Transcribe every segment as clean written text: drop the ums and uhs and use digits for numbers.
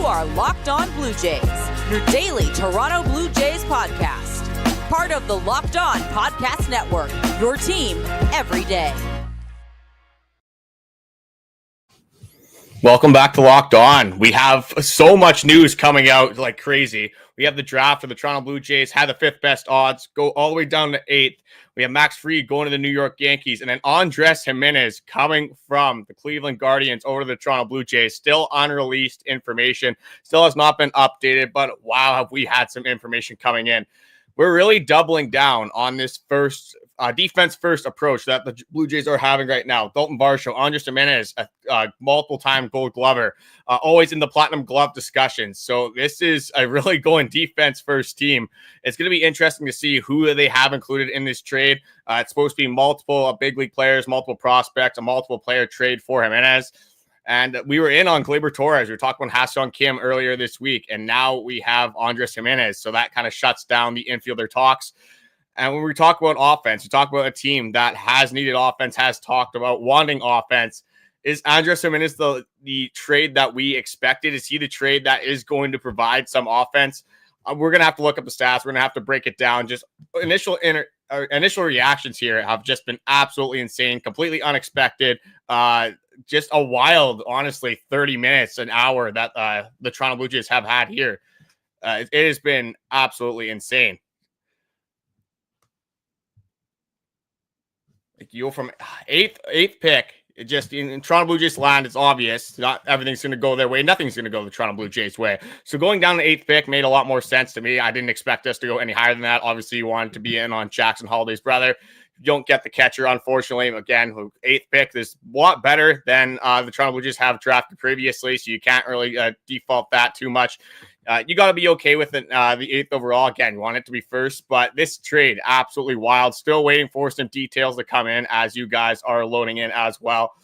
are Locked On Blue Jays, your daily Toronto Blue Jays podcast. Part of the Locked On Podcast Network, your team every day. Welcome back to Locked On. We have so much news coming out like crazy. We have the draft for the Toronto Blue Jays, had the fifth best odds, go all the way down to eighth. We have Max Fried going to the New York Yankees, and then Andres Gimenez coming from the Cleveland Guardians over to the Toronto Blue Jays. Still unreleased information, still has not been updated, but wow, have we had some information coming in. We're really doubling down on this first defense-first approach that the Blue Jays are having right now. Dalton Varsho, Andres Gimenez, a multiple-time Gold Glover, always in the Platinum Glove discussions. So this is a really going defense-first team. It's going to be interesting to see who they have included in this trade. It's supposed to be multiple big league players, multiple prospects, a multiple-player trade for Gimenez. And we were in on Gleyber Torres. We were talking about Ha-Seong Kim earlier this week, and now we have Andres Gimenez. So that kind of shuts down the infielder talks. And when we talk about offense, we talk about a team that has needed offense, has talked about wanting offense. Is Andres Gimenez the trade that we expected? Is he the trade that is going to provide some offense? We're going to have to look up the stats. We're going to have to break it down. Just initial reactions here have just been absolutely insane, completely unexpected. Just a wild, honestly, 30 minutes, an hour that the Toronto Blue Jays have had here. It has been absolutely insane. Like you go from eighth pick, it just in Toronto Blue Jays land, it's obvious. Not everything's going to go their way. Nothing's going to go the Toronto Blue Jays way. So going down the eighth pick made a lot more sense to me. I didn't expect us to go any higher than that. Obviously, you wanted to be in on Jackson Holliday's brother. You don't get the catcher, unfortunately. Again, eighth pick is a lot better than the Toronto Blue Jays have drafted previously, so you can't really default that too much. You got to be okay with it. The eighth overall, again, you want it to be first, but this trade, absolutely wild. Still waiting for some details to come in as you guys are loading in as well.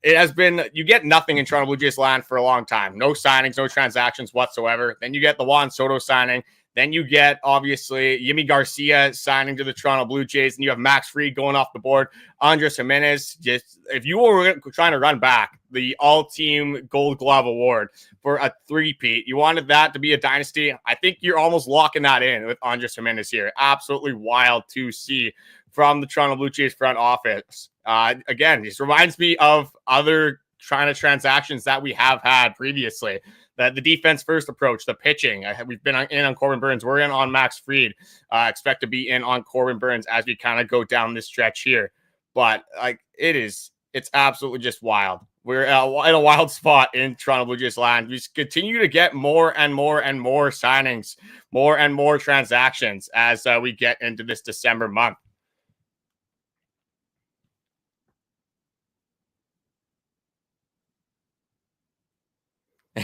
It has been, you get nothing in Toronto Blue Jays land for a long time. No signings, no transactions whatsoever. Then you get the Juan Soto signing. Then you get, obviously, Yimi Garcia signing to the Toronto Blue Jays, and you have Max Fried going off the board. Andres Gimenez, just if you were trying to run back the all-team Gold Glove award for a three-peat, you wanted that to be a dynasty. I think you're almost locking that in with Andres Gimenez here. Absolutely wild to see from the Toronto Blue Jays front office. Again, this reminds me of other China transactions that we have had previously. The defense first approach, the pitching. We've been in on Corbin Burns. We're in on Max Fried. Expect to be in on Corbin Burns as we kind of go down this stretch here. But like it's absolutely just wild. We're in a wild spot in Toronto Blue Jays land. We continue to get more and more and more signings, more and more transactions as we get into this December month.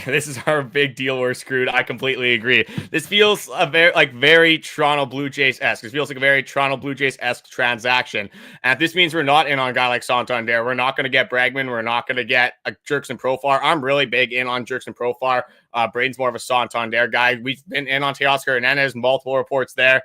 This is our big deal. We're screwed. I completely agree. This feels very Toronto Blue Jays-esque. This feels like a very Toronto Blue Jays-esque transaction. And if this means we're not in on a guy like Santander, we're not going to get Bregman. We're not going to get a Jurickson Profar. I'm really big in on Jurickson Profar. Braden's more of a Santander guy. We've been in on Teoscar Hernandez, multiple reports there.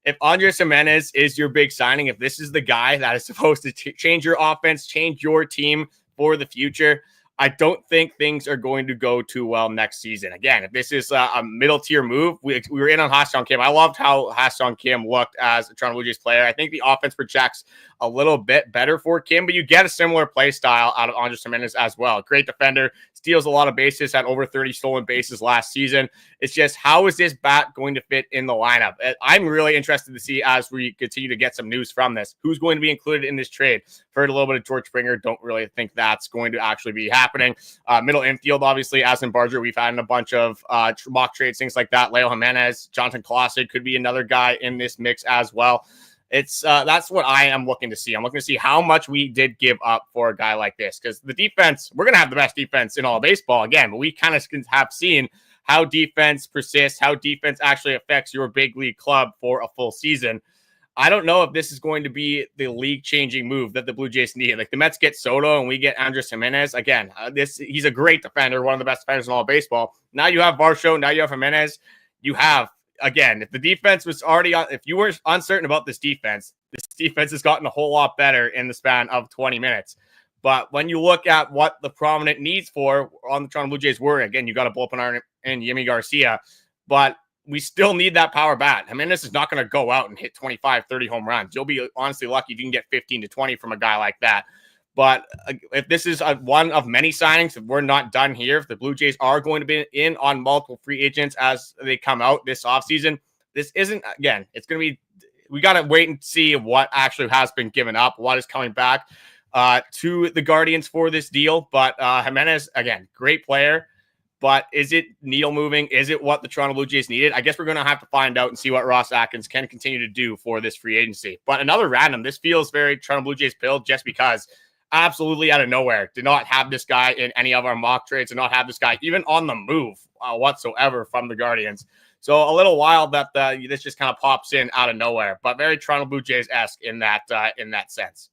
If Andres Gimenez is your big signing, if this is the guy that is supposed to change your offense, change your team for the future, I don't think things are going to go too well next season. Again, if this is a middle tier move, we were in on Ha-Seong Kim. I loved how Ha-Seong Kim looked as a Toronto Blue Jays player. I think the offense projects a little bit better for Kim, but you get a similar play style out of Andres Gimenez as well. Great defender, steals a lot of bases, had over 30 stolen bases last season. It's just, how is this bat going to fit in the lineup? I'm really interested to see as we continue to get some news from this, who's going to be included in this trade. Heard a little bit of George Springer. Don't really think that's going to actually be happening. Middle infield, obviously, as in Barger, we've had a bunch of mock trades, things like that. Leo Gimenez, Jonathan Clausen could be another guy in this mix as well. That's what I am looking to see. I'm looking to see how much we did give up for a guy like this, because the defense, we're going to have the best defense in all of baseball again, but we kind of have seen how defense persists, how defense actually affects your big league club for a full season. I don't know if this is going to be the league-changing move that the Blue Jays need. Like, the Mets get Soto and we get Andres Gimenez. Again, he's a great defender, one of the best defenders in all of baseball. Now you have Varsho, now you have Gimenez. You have, again, if the defense was already on, if you were uncertain about this defense has gotten a whole lot better in the span of 20 minutes. But when you look at what the prominent needs for on the Toronto Blue Jays were, again, you got a bullpen arm in Yimi Garcia, but we still need that power bat. Gimenez is not going to go out and hit 25, 30 home runs. You'll be honestly lucky if you can get 15 to 20 from a guy like that. But if this is one of many signings, if we're not done here, if the Blue Jays are going to be in on multiple free agents as they come out this offseason, this isn't, again, it's going to be, we got to wait and see what actually has been given up, what is coming back to the Guardians for this deal. But Gimenez, again, great player. But is it needle moving? Is it what the Toronto Blue Jays needed? I guess we're going to have to find out and see what Ross Atkins can continue to do for this free agency. But another random, this feels very Toronto Blue Jays build just because absolutely out of nowhere. Did not have this guy in any of our mock trades, did not have this guy even on the move whatsoever from the Guardians. So a little wild that this just kind of pops in out of nowhere, but very Toronto Blue Jays-esque in that sense.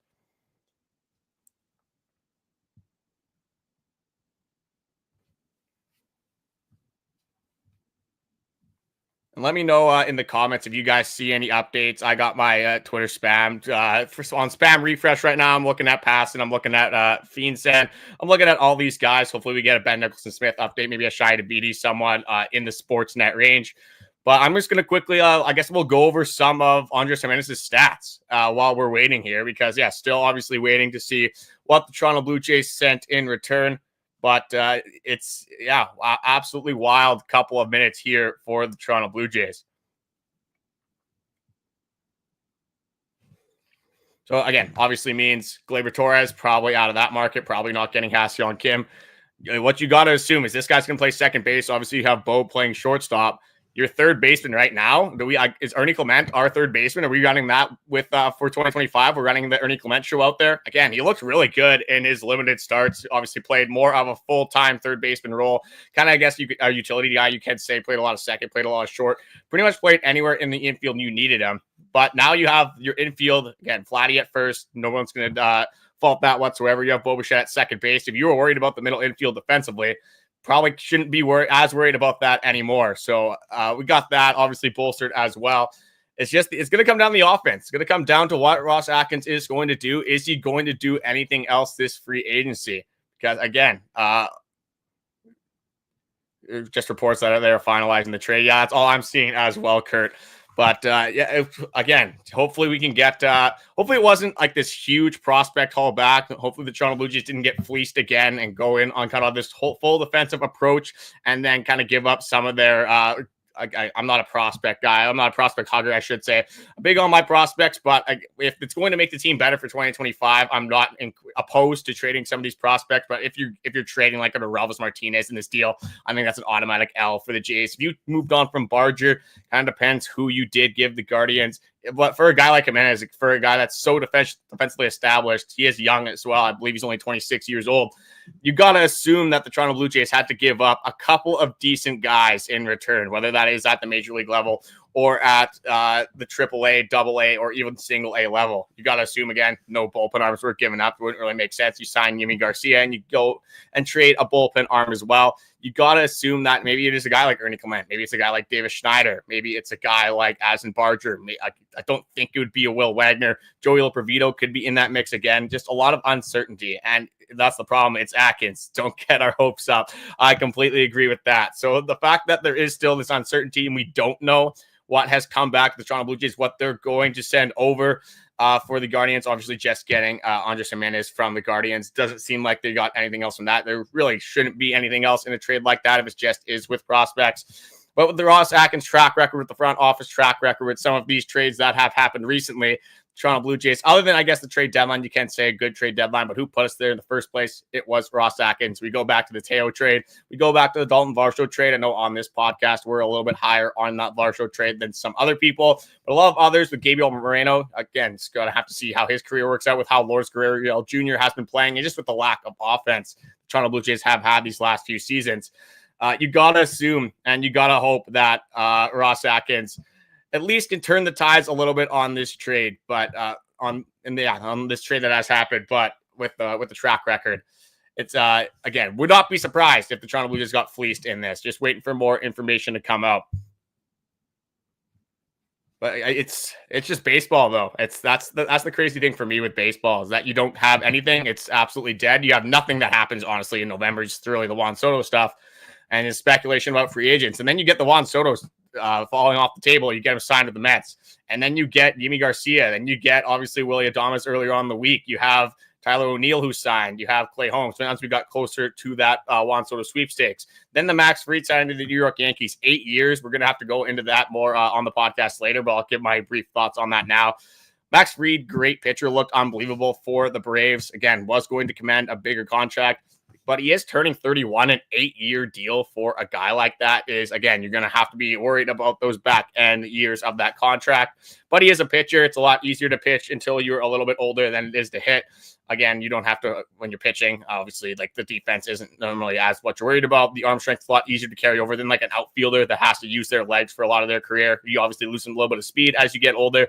And let me know in the comments if you guys see any updates. I got my Twitter spammed. On spam refresh right now, I'm looking at Passon. I'm looking at Fiendsen. I'm looking at all these guys. Hopefully we get a Ben Nicholson-Smith update, maybe a Shai Dabidi, someone in the Sportsnet range. But I'm just going to quickly, I guess we'll go over some of Andres Gimenez's stats while we're waiting here. Because, yeah, still obviously waiting to see what the Toronto Blue Jays sent in return. But it's, yeah, absolutely wild couple of minutes here for the Toronto Blue Jays. So, again, obviously means Gleyber Torres probably out of that market, probably not getting Ha-Seong Kim. What you got to assume is this guy's going to play second base. Obviously, you have Bo playing shortstop. Your third baseman right now, is Ernie Clement our third baseman? Are we running that with for 2025? We're running the Ernie Clement show out there. Again, he looks really good in his limited starts. Obviously played more of a full-time third baseman role. Kind of, I guess, a utility guy, you can say. Played a lot of second, played a lot of short. Pretty much played anywhere in the infield you needed him. But now you have your infield, again, Vladdy at first. No one's going to fault that whatsoever. You have Bo Bichette at second base. If you were worried about the middle infield defensively, probably shouldn't be as worried about that anymore. So we got that obviously bolstered as well. It's going to come down to the offense. It's going to come down to what Ross Atkins is going to do. Is he going to do anything else this free agency? Because again, just reports that they're finalizing the trade. Yeah, that's all I'm seeing as well, Kurt. But again, hopefully we can get. Hopefully it wasn't like this huge prospect haul back. Hopefully the Toronto Blue Jays didn't get fleeced again and go in on kind of this full defensive approach and then kind of give up some of their. I'm not a prospect guy. I'm not a prospect hugger, I should say. I'm big on my prospects, but if it's going to make the team better for 2025, I'm not opposed to trading some of these prospects. But if you're trading like a Relvis Martinez in this deal, I think that's an automatic L for the Jays. If you moved on from Barger, kind of depends who you did give the Guardians. But for a guy like Gimenez, for a guy that's so defensively established, he is young as well. I believe he's only 26 years old. You got to assume that the Toronto Blue Jays had to give up a couple of decent guys in return, whether that is at the major league level or at the AAA, AA, or even single A level. You got to assume, again, no bullpen arms were given up. It wouldn't really make sense. You sign Yimi Garcia and you go and trade a bullpen arm as well. You got to assume that maybe it is a guy like Ernie Clement. Maybe it's a guy like Davis Schneider. Maybe it's a guy like Asen Barger. I don't think it would be a Will Wagner. Joey Lopervito could be in that mix again. Just a lot of uncertainty. And that's the problem. It's Atkins. Don't get our hopes up. I completely agree with that. So the fact that there is still this uncertainty and we don't know what has come back to the Toronto Blue Jays, what they're going to send over for the Guardians. Obviously, just getting Andres Gimenez from the Guardians. Doesn't seem like they got anything else from that. There really shouldn't be anything else in a trade like that if it just is with prospects. But with the Ross Atkins track record, with the front office track record, with some of these trades that have happened recently, Toronto Blue Jays, other than, I guess, the trade deadline, you can't say a good trade deadline, but who put us there in the first place? It was Ross Atkins. We go back to the Teo trade. We go back to the Dalton Varsho trade. I know on this podcast, we're a little bit higher on that Varsho trade than some other people, but a lot of others with Gabriel Moreno, again, it's going to have to see how his career works out with how Lourdes Guerrero Jr. has been playing and just with the lack of offense the Toronto Blue Jays have had these last few seasons. You got to assume and you got to hope that Ross Atkins at least can turn the tides a little bit on this trade, but on this trade that has happened, but with the track record, it's again, would not be surprised if the Toronto Blue Jays got fleeced in this. Just waiting for more information to come out. But it's just baseball, though. That's the crazy thing for me with baseball is that you don't have anything. It's absolutely dead. You have nothing that happens honestly in November. Just really the Juan Soto stuff. and there's speculation about free agents. And then you get the Juan Soto's falling off the table. You get him signed to the Mets. And then you get Yimi Garcia. Then you get, obviously, Willie Adames earlier on in the week. You have Tyler O'Neill, who signed. You have Clay Holmes. Once we got closer to that Juan Soto sweepstakes. Then the Max Fried signed to the New York Yankees. 8 years. We're going to have to go into that more on the podcast later, but I'll give my brief thoughts on that now. Max Fried, great pitcher, looked unbelievable for the Braves. Again, was going to command a bigger contract, but he is turning 31. An 8-year deal for a guy like that is, again, you're going to have to be worried about those back end years of that contract. But he is a pitcher. It's a lot easier to pitch until you're a little bit older than it is to hit. Again, you don't have to, when you're pitching, obviously, like the defense isn't normally as what you're worried about. The arm strength is a lot easier to carry over than like an outfielder that has to use their legs for a lot of their career. You obviously lose a little bit of speed as you get older.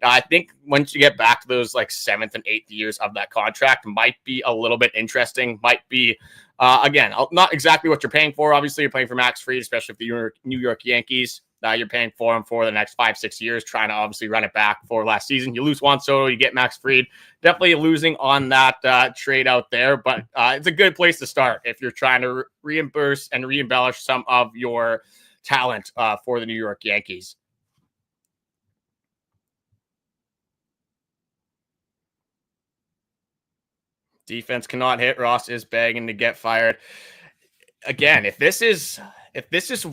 I think once you get back to those like 7th and 8th years of that contract might be a little bit interesting, might be, again, not exactly what you're paying for. Obviously, you're paying for Max Fried, especially if the New York Yankees. You're paying for him for the next 5-6 years, trying to obviously run it back for last season. You lose Juan Soto, you get Max Fried. Definitely losing on that trade out there, but it's a good place to start if you're trying to reimburse and re-embellish some of your talent for the New York Yankees. Defense cannot hit. Ross is begging to get fired. Again, if this is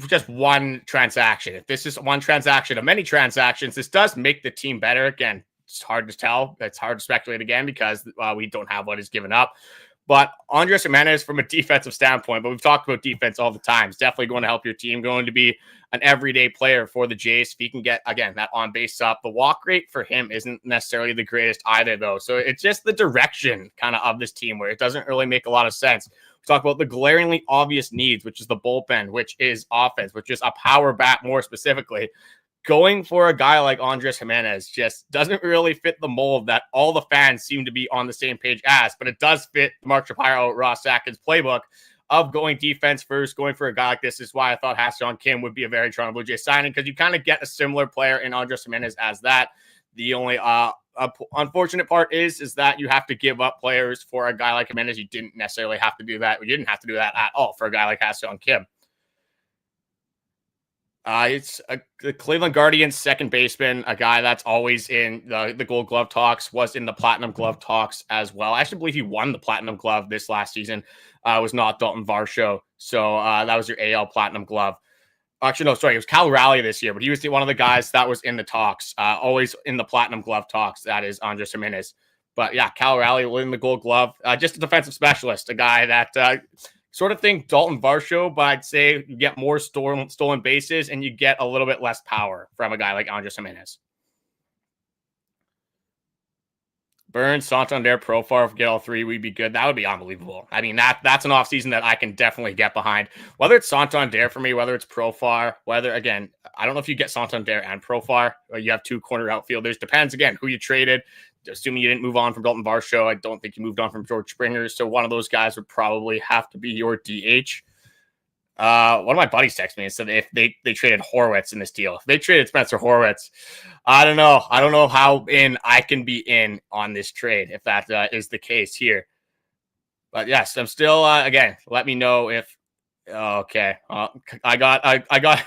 just one transaction, if this is one transaction of many transactions, this does make the team better. Again, it's hard to tell. It's hard to speculate again because we don't have what is given up. But Andres Gimenez, from a defensive standpoint, but we've talked about defense all the time, is definitely going to help your team, going to be an everyday player for the Jays. If he can get, again, that on base up. The walk rate for him isn't necessarily the greatest either, though. So it's just the direction kind of this team where it doesn't really make a lot of sense. We talk about the glaringly obvious needs, which is the bullpen, which is offense, which is a power bat more specifically. Going for a guy like Andres Gimenez just doesn't really fit the mold that all the fans seem to be on the same page as, but it does fit Mark Shapiro, Ross Sackins' playbook of going defense first. Going for a guy like this is why I thought Ha-Seong Kim would be a very Toronto Blue Jays signing, because you kind of get a similar player in Andres Gimenez as that. The only unfortunate part is that you have to give up players for a guy like Gimenez. You didn't necessarily have to do that. We didn't have to do that at all for a guy like Ha-Seong Kim. It's the Cleveland Guardians second baseman, a guy that's always in the Gold Glove talks, was in the Platinum Glove talks as well. I actually believe he won the Platinum Glove this last season. It was not Dalton Varsho. So that was your AL Platinum Glove. Actually, no, sorry. It was Cal Raleigh this year, but he was one of the guys that was in the talks, always in the Platinum Glove talks. That is Andres Gimenez. But yeah, Cal Raleigh will win the Gold Glove. Just a defensive specialist, a guy that sort of think Dalton Varsho, but I'd say you get more stolen bases and you get a little bit less power from a guy like Andres Gimenez. Burns, Santander, Profar, if we get all three, we'd be good. That would be unbelievable. I mean, that's an offseason that I can definitely get behind. Whether it's Santander for me, whether it's Profar, whether, again, I don't know if you get Santander and Profar, or you have two corner outfielders. Depends, again, who you traded. Assuming you didn't move on from Dalton Varsho, I don't think you moved on from George Springer. So one of those guys would probably have to be your DH. One of my buddies texted me and said if they traded Horwitz in this deal, if they traded Spencer Horwitz, I don't know. I don't know how in I can be in on this trade if that is the case here. But yes, I'm still, again, let me know if, okay. I got,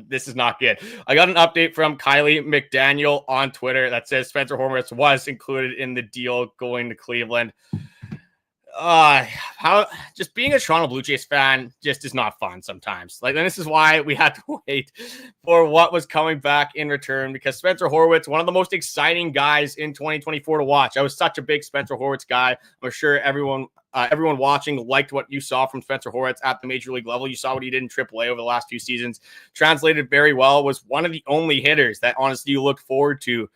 this is not good. I got an update from Kylie McDaniel on Twitter that says Spencer Horwitz was included in the deal going to Cleveland. How just being a Toronto Blue Jays fan just is not fun sometimes. Like, and this is why we had to wait for what was coming back in return, because Spencer Horwitz, one of the most exciting guys in 2024 to watch. I was such a big Spencer Horwitz guy. I'm sure everyone watching liked what you saw from Spencer Horwitz at the major league level. You saw what he did in AAA over the last few seasons. Translated very well. Was one of the only hitters that honestly you look forward to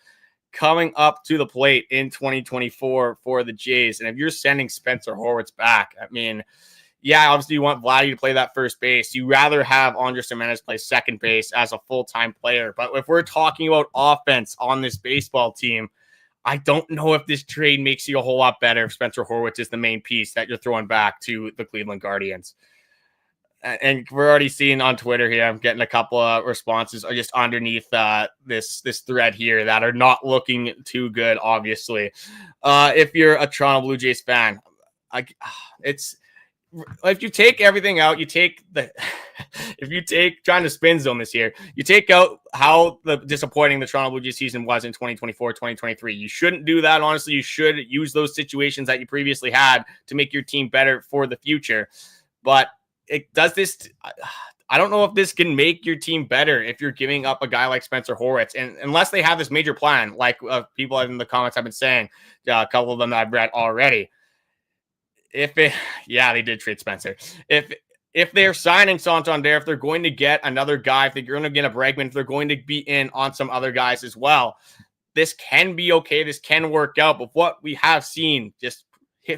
coming up to the plate in 2024 for the Jays. And if you're sending Spencer Horwitz back, I mean, yeah, obviously you want Vladdy to play that first base. You rather have Andres Gimenez play second base as a full-time player. But if we're talking about offense on this baseball team, I don't know if this trade makes you a whole lot better if Spencer Horwitz is the main piece that you're throwing back to the Cleveland Guardians. And we're already seeing on Twitter here, I'm getting a couple of responses just underneath this thread here that are not looking too good, obviously. If you're a Toronto Blue Jays fan, it's if you take everything out, you take the if you take trying to spin zone this year, you take out how the disappointing the Toronto Blue Jays season was in 2024, 2023. You shouldn't do that. Honestly, you should use those situations that you previously had to make your team better for the future. But it does this. I don't know if this can make your team better if you're giving up a guy like Spencer Horwitz, and unless they have this major plan, like people in the comments have been saying, a couple of them that I've read already. They did trade Spencer. If they're signing Santander, if they're going to get another guy, if they're going to get a Bregman, if they're going to be in on some other guys as well, this can be okay. This can work out. But what we have seen just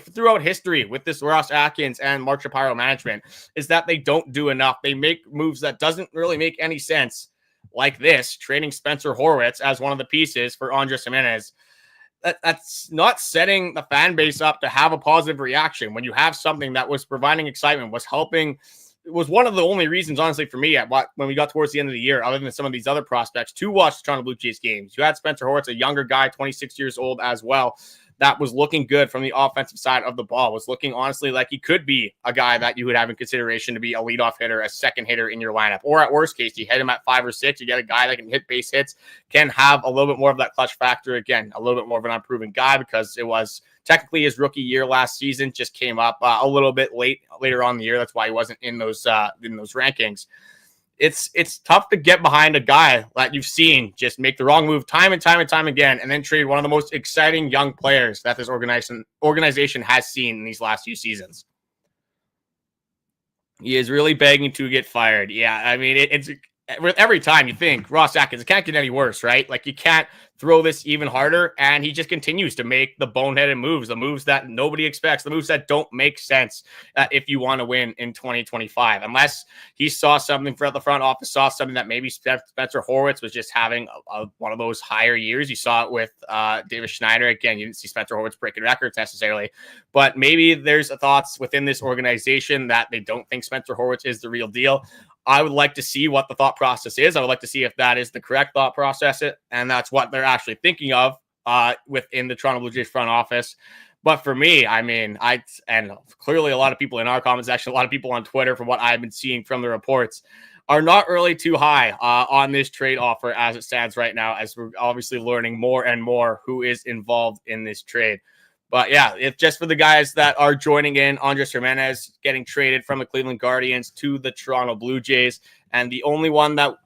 throughout history with this Ross Atkins and Mark Shapiro management is that they don't do enough. They make moves that doesn't really make any sense, like this, trading Spencer Horwitz as one of the pieces for Andres Gimenez. That's not setting the fan base up to have a positive reaction when you have something that was providing excitement, was helping. It was one of the only reasons, honestly, for me, when we got towards the end of the year, other than some of these other prospects, to watch the Toronto Blue Jays games. You had Spencer Horwitz, a younger guy, 26 years old as well, that was looking good from the offensive side of the ball, was looking honestly like he could be a guy that you would have in consideration to be a leadoff hitter, a second hitter in your lineup. Or at worst case, you hit him at 5 or 6, you get a guy that can hit base hits, can have a little bit more of that clutch factor. Again, a little bit more of an unproven guy because it was technically his rookie year last season, just came up a little bit later on in the year. That's why he wasn't in those rankings. It's tough to get behind a guy that you've seen just make the wrong move time and time again, and then trade one of the most exciting young players that this organization has seen in these last few seasons. He is really begging to get fired. Yeah, I mean, it's every time you think Ross Atkins, it can't get any worse, right? Like, you can't throw this even harder, and he just continues to make the boneheaded moves, the moves that nobody expects, the moves that don't make sense if you want to win in 2025. Unless he saw something throughout the front office, saw something that maybe Spencer Horwitz was just having one of those higher years. You saw it with Davis Schneider. Again, you didn't see Spencer Horwitz breaking records necessarily, but maybe there's thoughts within this organization that they don't think Spencer Horwitz is the real deal. I would like to see what the thought process is. I would like to see if that is the correct thought process, and that's what they're actually thinking of within the Toronto Blue Jays front office. But for me, I mean, and clearly a lot of people in our comment section, a lot of people on Twitter, from what I've been seeing from the reports, are not really too high on this trade offer as it stands right now, as we're obviously learning more and more who is involved in this trade. But yeah, if just for the guys that are joining in, Andres Gimenez getting traded from the Cleveland Guardians to the Toronto Blue Jays. And the only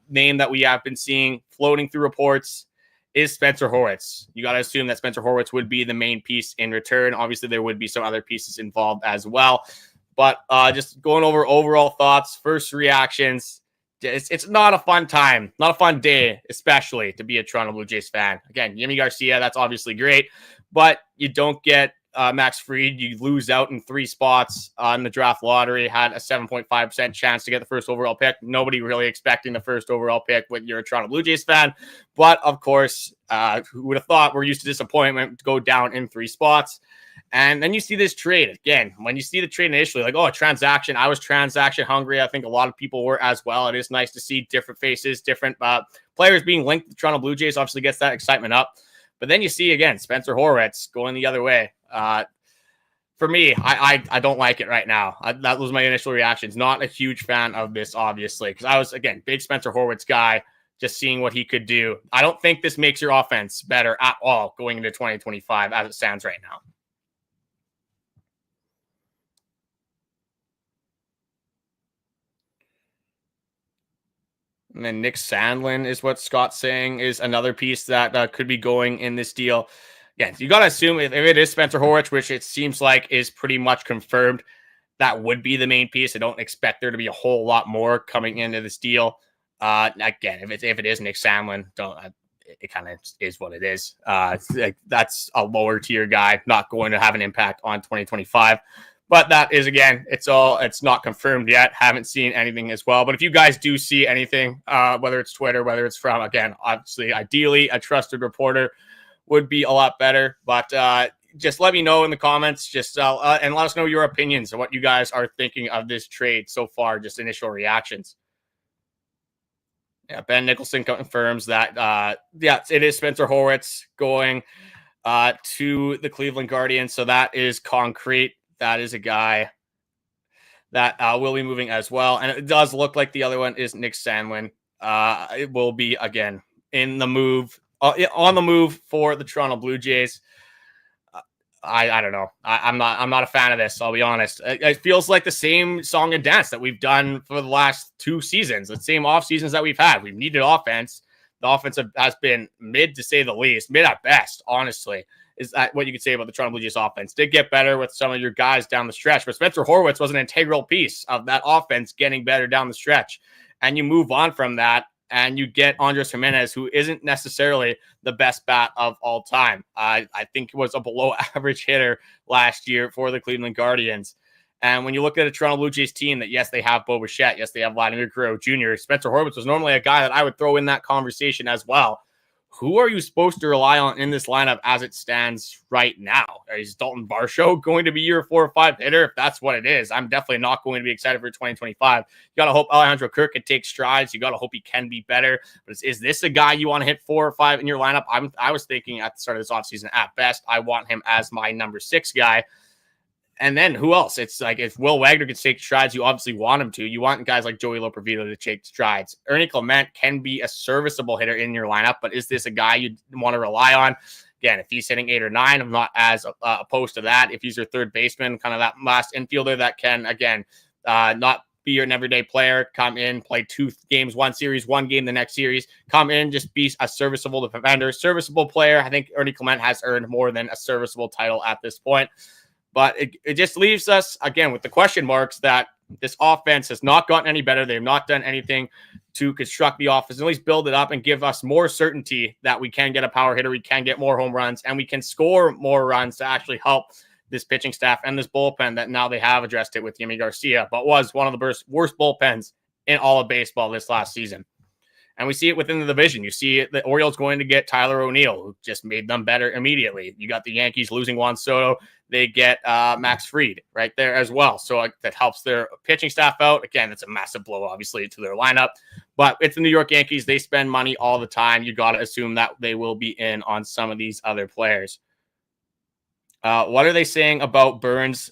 name that we have been seeing floating through reports is Spencer Horwitz. You got to assume that Spencer Horwitz would be the main piece in return. Obviously, there would be some other pieces involved as well. But just going over overall thoughts, first reactions, it's not a fun time, not a fun day, especially to be a Toronto Blue Jays fan. Again, Yimi Garcia, that's obviously great, but you don't get Max Fried. You lose out in 3 spots on the draft lottery, had a 7.5% chance to get the first overall pick. Nobody really expecting the first overall pick when you're a Toronto Blue Jays fan. But of course, who would have thought we're used to disappointment to go down in 3 spots. And then you see this trade again. When you see the trade initially, like, oh, a transaction. I was transaction hungry. I think a lot of people were as well. It is nice to see different faces, different players being linked to the Toronto Blue Jays. Obviously gets that excitement up. But then you see, again, Spencer Horwitz going the other way. For me, I don't like it right now. That was my initial reactions. Not a huge fan of this, obviously, because I was, again, big Spencer Horwitz guy, just seeing what he could do. I don't think this makes your offense better at all going into 2025 as it stands right now. And then Nick Sandlin is what Scott's saying is another piece that could be going in this deal. Yeah, you got to assume if it is Spencer Horwitz, which it seems like is pretty much confirmed, that would be the main piece. I don't expect there to be a whole lot more coming into this deal. Again, if it is Nick Sandlin, it kind of is what it is. That's a lower tier guy, not going to have an impact on 2025. But that is, again, it's not confirmed yet. Haven't seen anything as well. But if you guys do see anything, whether it's Twitter, whether it's from, again, obviously, ideally, a trusted reporter would be a lot better. But just let me know in the comments, and let us know your opinions and what you guys are thinking of this trade so far, just initial reactions. Yeah, Ben Nicholson confirms that, it is Spencer Horwitz going to the Cleveland Guardians. So that is concrete. That is a guy that will be moving as well. And it does look like the other one is Nick Sandlin. It will be, again, in the move, on the move for the Toronto Blue Jays. I don't know. I'm not a fan of this. I'll be honest. It feels like the same song and dance that we've done for the last 2 seasons, the same off seasons that we've had. We've needed offense. The offense has been mid, to say the least, mid at best, honestly. Is that what you could say about the Toronto Blue Jays offense? Did get better with some of your guys down the stretch, but Spencer Horwitz was an integral piece of that offense getting better down the stretch. And you move on from that, and you get Andres Gimenez, who isn't necessarily the best bat of all time. I think he was a below average hitter last year for the Cleveland Guardians. And when you look at a Toronto Blue Jays team that, yes, they have Bo Bichette, yes, they have Vladimir Guerrero Jr., Spencer Horwitz was normally a guy that I would throw in that conversation as well. Who are you supposed to rely on in this lineup as it stands right now? Is Dalton Varsho going to be your 4 or 5 hitter? If that's what it is, I'm definitely not going to be excited for 2025. You got to hope Alejandro Kirk can take strides. You got to hope he can be better. But is this a guy you want to hit 4 or 5 in your lineup? I was thinking at the start of this offseason, at best, I want him as my number 6 guy. And then who else? It's like if Will Wagner can take strides, you obviously want him to. You want guys like Joey Lopervito to take strides. Ernie Clement can be a serviceable hitter in your lineup, but is this a guy you want to rely on? Again, if he's hitting 8 or 9, I'm not as opposed to that. If he's your third baseman, kind of that last infielder that can, again, not be an everyday player, come in, play 2 games, 1 series, 1 game the next series, come in, just be a serviceable defender, serviceable player. I think Ernie Clement has earned more than a serviceable title at this point. But it just leaves us, again, with the question marks that this offense has not gotten any better. They have not done anything to construct the offense, at least build it up and give us more certainty that we can get a power hitter, we can get more home runs, and we can score more runs to actually help this pitching staff and this bullpen that now they have addressed it with Yimi Garcia, but was one of the worst bullpens in all of baseball this last season. And we see it within the division. You see the Orioles going to get Tyler O'Neill, who just made them better immediately. You got the Yankees losing Juan Soto. They get Max Fried right there as well. So that helps their pitching staff out. Again, it's a massive blow, obviously, to their lineup. But it's the New York Yankees. They spend money all the time. You got to assume that they will be in on some of these other players. What are they saying about Burns?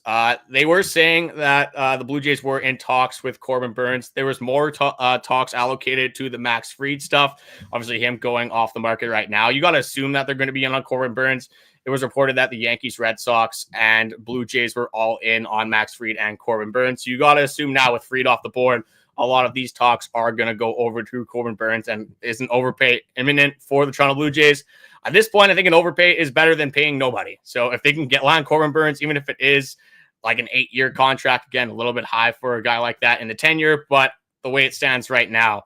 They were saying that the Blue Jays were in talks with Corbin Burns. There was more talks allocated to the Max Fried stuff. Obviously, him going off the market right now. You got to assume that they're going to be in on Corbin Burns. It was reported that the Yankees, Red Sox, and Blue Jays were all in on Max Fried and Corbin Burns. So you got to assume now with Fried off the board, a lot of these talks are going to go over to Corbin Burns, and is an overpay imminent for the Toronto Blue Jays? At this point, I think an overpay is better than paying nobody. So if they can get land Corbin Burns, even if it is like an 8-year contract, again, a little bit high for a guy like that in the tenure, but the way it stands right now,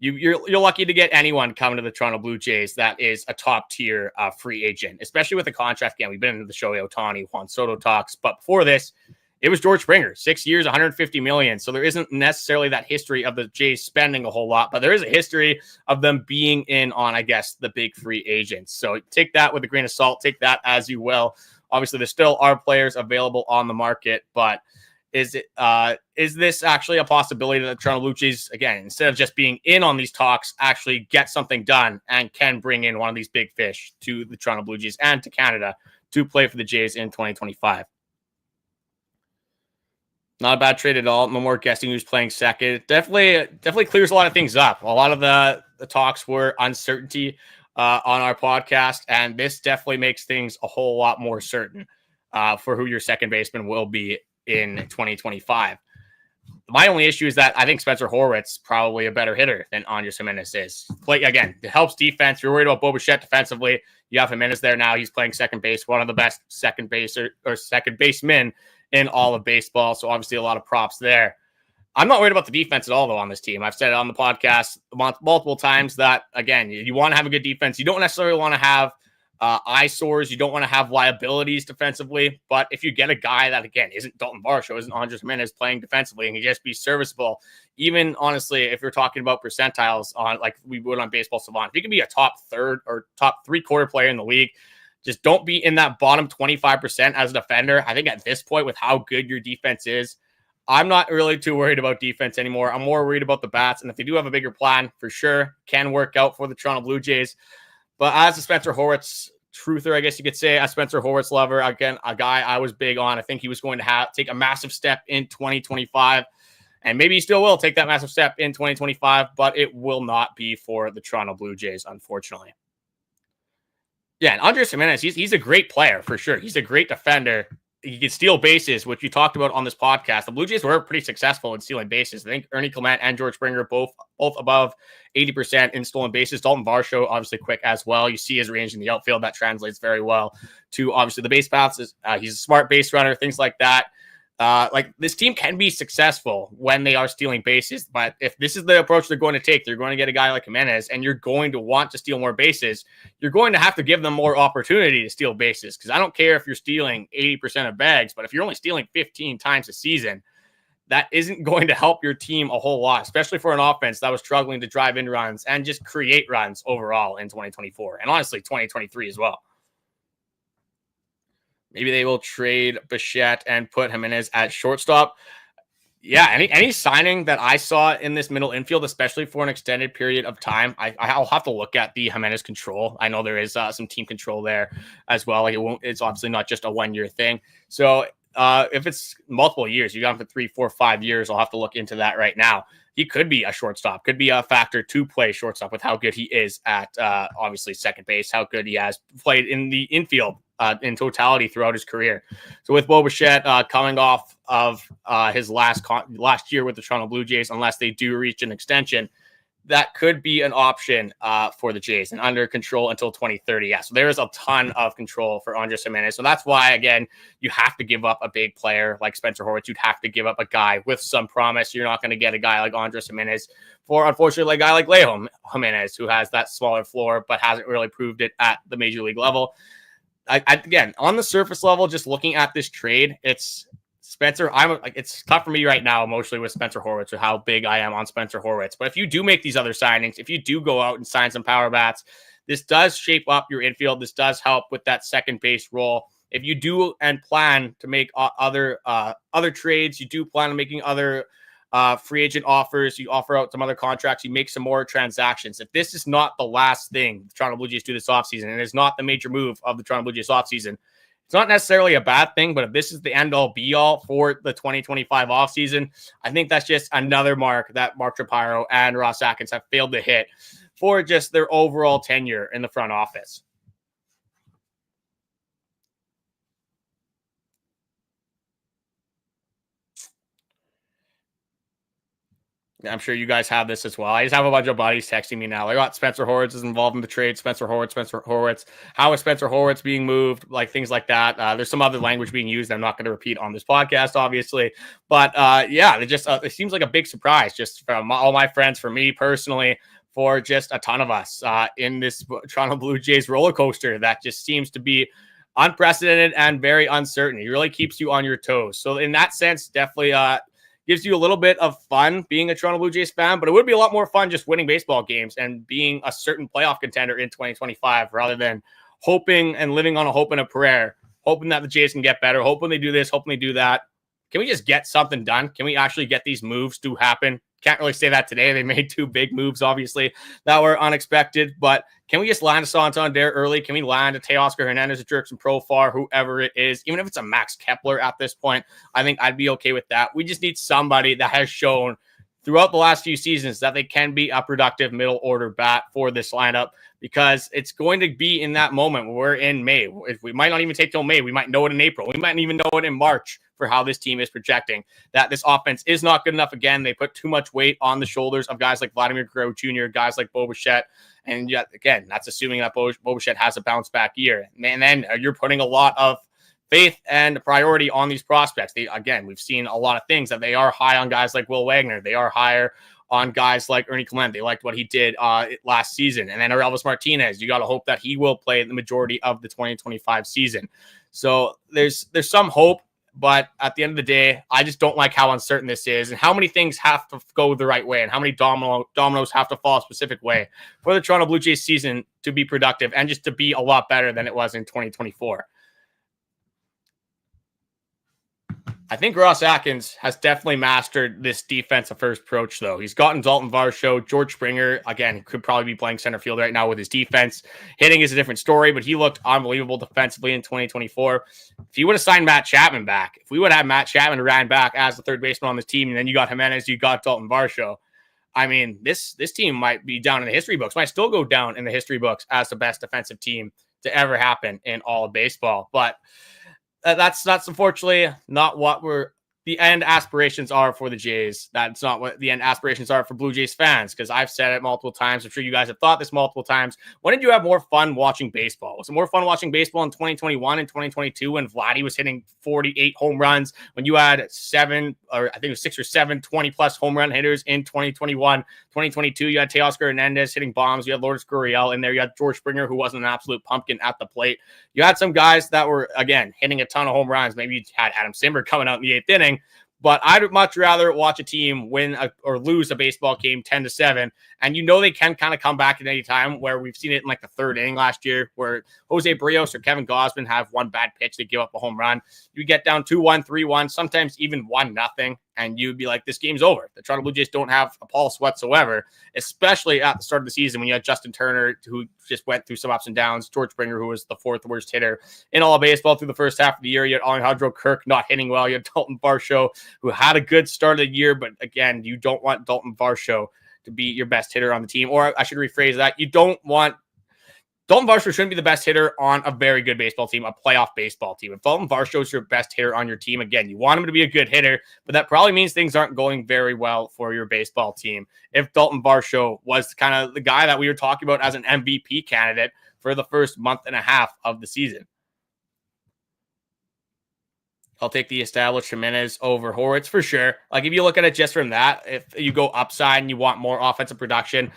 you're lucky to get anyone coming to the Toronto Blue Jays that is a top tier free agent, especially with the contract. Again, we've been into the Shohei Ohtani, Juan Soto talks, but before this, it was George Springer, 6 years, $150 million. So there isn't necessarily that history of the Jays spending a whole lot, but there is a history of them being in on, I guess, the big free agents. So take that with a grain of salt. Take that as you will. Obviously, there still are players available on the market, but is this actually a possibility that the Toronto Blue Jays, again, instead of just being in on these talks, actually get something done and can bring in one of these big fish to the Toronto Blue Jays and to Canada to play for the Jays in 2025? Not a bad trade at all. No more guessing who's playing second. Definitely clears a lot of things up. A lot of the talks were uncertainty on our podcast, and this definitely makes things a whole lot more certain for who your second baseman will be in 2025. My only issue is that I think Spencer Horwitz probably a better hitter than Andres Gimenez is. Again, it helps defense. If you're worried about Bo Bichette defensively, you have Gimenez there now. He's playing second base, one of the best second basemen in all of baseball. So obviously a lot of props there. I'm not worried about the defense at all, though, on this team. I've said it on the podcast multiple times that, again, you want to have a good defense. You don't necessarily want to have eyesores. You don't want to have liabilities defensively. But if you get a guy that, again, isn't Dalton Varsho, isn't Andres Gimenez playing defensively, and he just be serviceable, even honestly, if you're talking about percentiles on like we would on Baseball Savant, if you can be a top third or top three-quarter player in the league, just don't be in that bottom 25% as a defender. I think at this point, with how good your defense is, I'm not really too worried about defense anymore. I'm more worried about the bats. And if they do have a bigger plan, for sure, can work out for the Toronto Blue Jays. But as a Spencer Horwitz truther, I guess you could say, a Spencer Horwitz lover. Again, a guy I was big on. I think he was going to take a massive step in 2025. And maybe he still will take that massive step in 2025, but it will not be for the Toronto Blue Jays, unfortunately. Yeah, and Andres Gimenez, he's a great player for sure. He's a great defender. He can steal bases, which you talked about on this podcast. The Blue Jays were pretty successful in stealing bases. I think Ernie Clement and George Springer both above 80% in stolen bases. Dalton Varsho, obviously quick as well. You see his range in the outfield. That translates very well to obviously the base paths. He's a smart base runner, things like that. Like this team can be successful when they are stealing bases, but if this is the approach they're going to take, they're going to get a guy like Gimenez, and you're going to want to steal more bases. You're going to have to give them more opportunity to steal bases, because I don't care if you're stealing 80% of bags, but if you're only stealing 15 times a season, that isn't going to help your team a whole lot, especially for an offense that was struggling to drive in runs and just create runs overall in 2024, and honestly 2023 as well. Maybe they will trade Bichette and put Gimenez at shortstop. Yeah, any signing that I saw in this middle infield, especially for an extended period of time, I'll have to look at the Gimenez control. I know there is some team control there as well. Like it's obviously not just a 1 year thing. So if it's multiple years, you got him for 3, 4, 5 years. I'll have to look into that right now. He could be a shortstop, could be a factor to play shortstop with how good he is at obviously second base, how good he has played in the infield in totality throughout his career. So with Bo Bichette coming off of his last year with the Toronto Blue Jays, unless they do reach an extension, that could be an option for the Jays and under control until 2030. Yeah, so there is a ton of control for Andres Gimenez. So that's why, again, you have to give up a big player like Spencer Horwitz. You'd have to give up a guy with some promise. You're not going to get a guy like Andres Gimenez for, unfortunately, a guy like Leo Jimenez, who has that smaller floor but hasn't really proved it at the major league level. Again, on the surface level, just looking at this trade, it's Spencer. It's tough for me right now emotionally with Spencer Horwitz, or how big I am on Spencer Horwitz. But if you do make these other signings, if you do go out and sign some power bats, this does shape up your infield. This does help with that second base role. If you do and plan to make other trades, you do plan on making other free agent offers, you offer out some other contracts, you make some more transactions. If this is not the last thing the Toronto Blue Jays do this offseason, and it is not the major move of the Toronto Blue Jays offseason, it's not necessarily a bad thing, but if this is the end-all be-all for the 2025 offseason, I think that's just another mark that Mark Shapiro and Ross Atkins have failed to hit for just their overall tenure in the front office. I'm sure you guys have this as well. I just have a bunch of buddies texting me now. Like, oh, Spencer Horwitz is involved in the trade. Spencer Horwitz. How is Spencer Horwitz being moved? Like, things like that. There's some other language being used I'm not going to repeat on this podcast, obviously. But yeah, it seems like a big surprise just from all my friends, for me personally, for just a ton of us in this Toronto Blue Jays roller coaster that just seems to be unprecedented and very uncertain. It really keeps you on your toes. So in that sense, definitely gives you a little bit of fun being a Toronto Blue Jays fan, but it would be a lot more fun just winning baseball games and being a certain playoff contender in 2025 rather than hoping and living on a hope and a prayer, hoping that the Jays can get better, hoping they do this, hoping they do that. Can we just get something done? Can we actually get these moves to happen? Can't really say that today. They made 2 big moves, obviously, that were unexpected. But can we just land a Santander early? Can we land a Teoscar Hernandez, a Jurickson Profar, whoever it is? Even if it's a Max Kepler at this point, I think I'd be okay with that. We just need somebody that has shown throughout the last few seasons that they can be a productive middle order bat for this lineup, because it's going to be in that moment where we're in May. If we might not even take till May, we might know it in April. We might even know it in March for how this team is projecting that this offense is not good enough. Again, they put too much weight on the shoulders of guys like Vladimir Guerrero Jr., guys like Bo Bichette. And yet, again, that's assuming that Bo Bichette has a bounce back year. And then you're putting a lot of faith and priority on these prospects. We've seen a lot of things that they are high on guys like Will Wagner. They are higher on guys like Ernie Clement. They liked what he did last season. And then Elvis Martinez, you got to hope that he will play the majority of the 2025 season. So there's some hope, but at the end of the day, I just don't like how uncertain this is and how many things have to go the right way and how many dominoes have to fall a specific way for the Toronto Blue Jays season to be productive and just to be a lot better than it was in 2024. I think Ross Atkins has definitely mastered this defensive first approach, though. He's gotten Dalton Varsho, George Springer. Again, could probably be playing center field right now with his defense. Hitting is a different story, but he looked unbelievable defensively in 2024. If he would have signed Matt Chapman back, if we would have had Matt Chapman ran back as the third baseman on this team, and then you got Gimenez, you got Dalton Varsho, I mean, this team might be down in the history books, might still go down in the history books as the best defensive team to ever happen in all of baseball. But that's unfortunately not what the end aspirations are for the Jays. That's not what the end aspirations are for Blue Jays fans, because I've said it multiple times. I'm sure you guys have thought this multiple times. When did you have more fun watching baseball? Was it more fun watching baseball in 2021 and 2022 when Vladdy was hitting 48 home runs, when you had 6 or 7 20-plus home run hitters in 2021? 2022, you had Teoscar Hernandez hitting bombs. You had Lourdes Gurriel in there. You had George Springer, who wasn't an absolute pumpkin at the plate. You had some guys that were, again, hitting a ton of home runs. Maybe you had Adam Simber coming out in the 8th inning. But I'd much rather watch a team win or lose a baseball game 10-7. And they can kind of come back at any time, where we've seen it in like the 3rd inning last year, where Jose Barrios or Kevin Gausman have one bad pitch, they give up a home run. You get down 2-1, 3-1, sometimes even 1-0. And you'd be like, this game's over. The Toronto Blue Jays don't have a pulse whatsoever, especially at the start of the season when you had Justin Turner, who just went through some ups and downs, George Springer, who was the 4th worst hitter in all of baseball through the first half of the year. You had Alejandro Kirk not hitting well. You had Dalton Varsho, who had a good start of the year. But again, you don't want Dalton Varsho to be your best hitter on the team. Or I should rephrase that. You don't want Dalton Varsho shouldn't be the best hitter on a very good baseball team, a playoff baseball team. If Dalton Varsho is your best hitter on your team, again, you want him to be a good hitter, but that probably means things aren't going very well for your baseball team. If Dalton Varsho was kind of the guy that we were talking about as an MVP candidate for the first month and a half of the season. I'll take the established Gimenez over Horwitz for sure. Like, if you look at it just from that, if you go upside and you want more offensive production,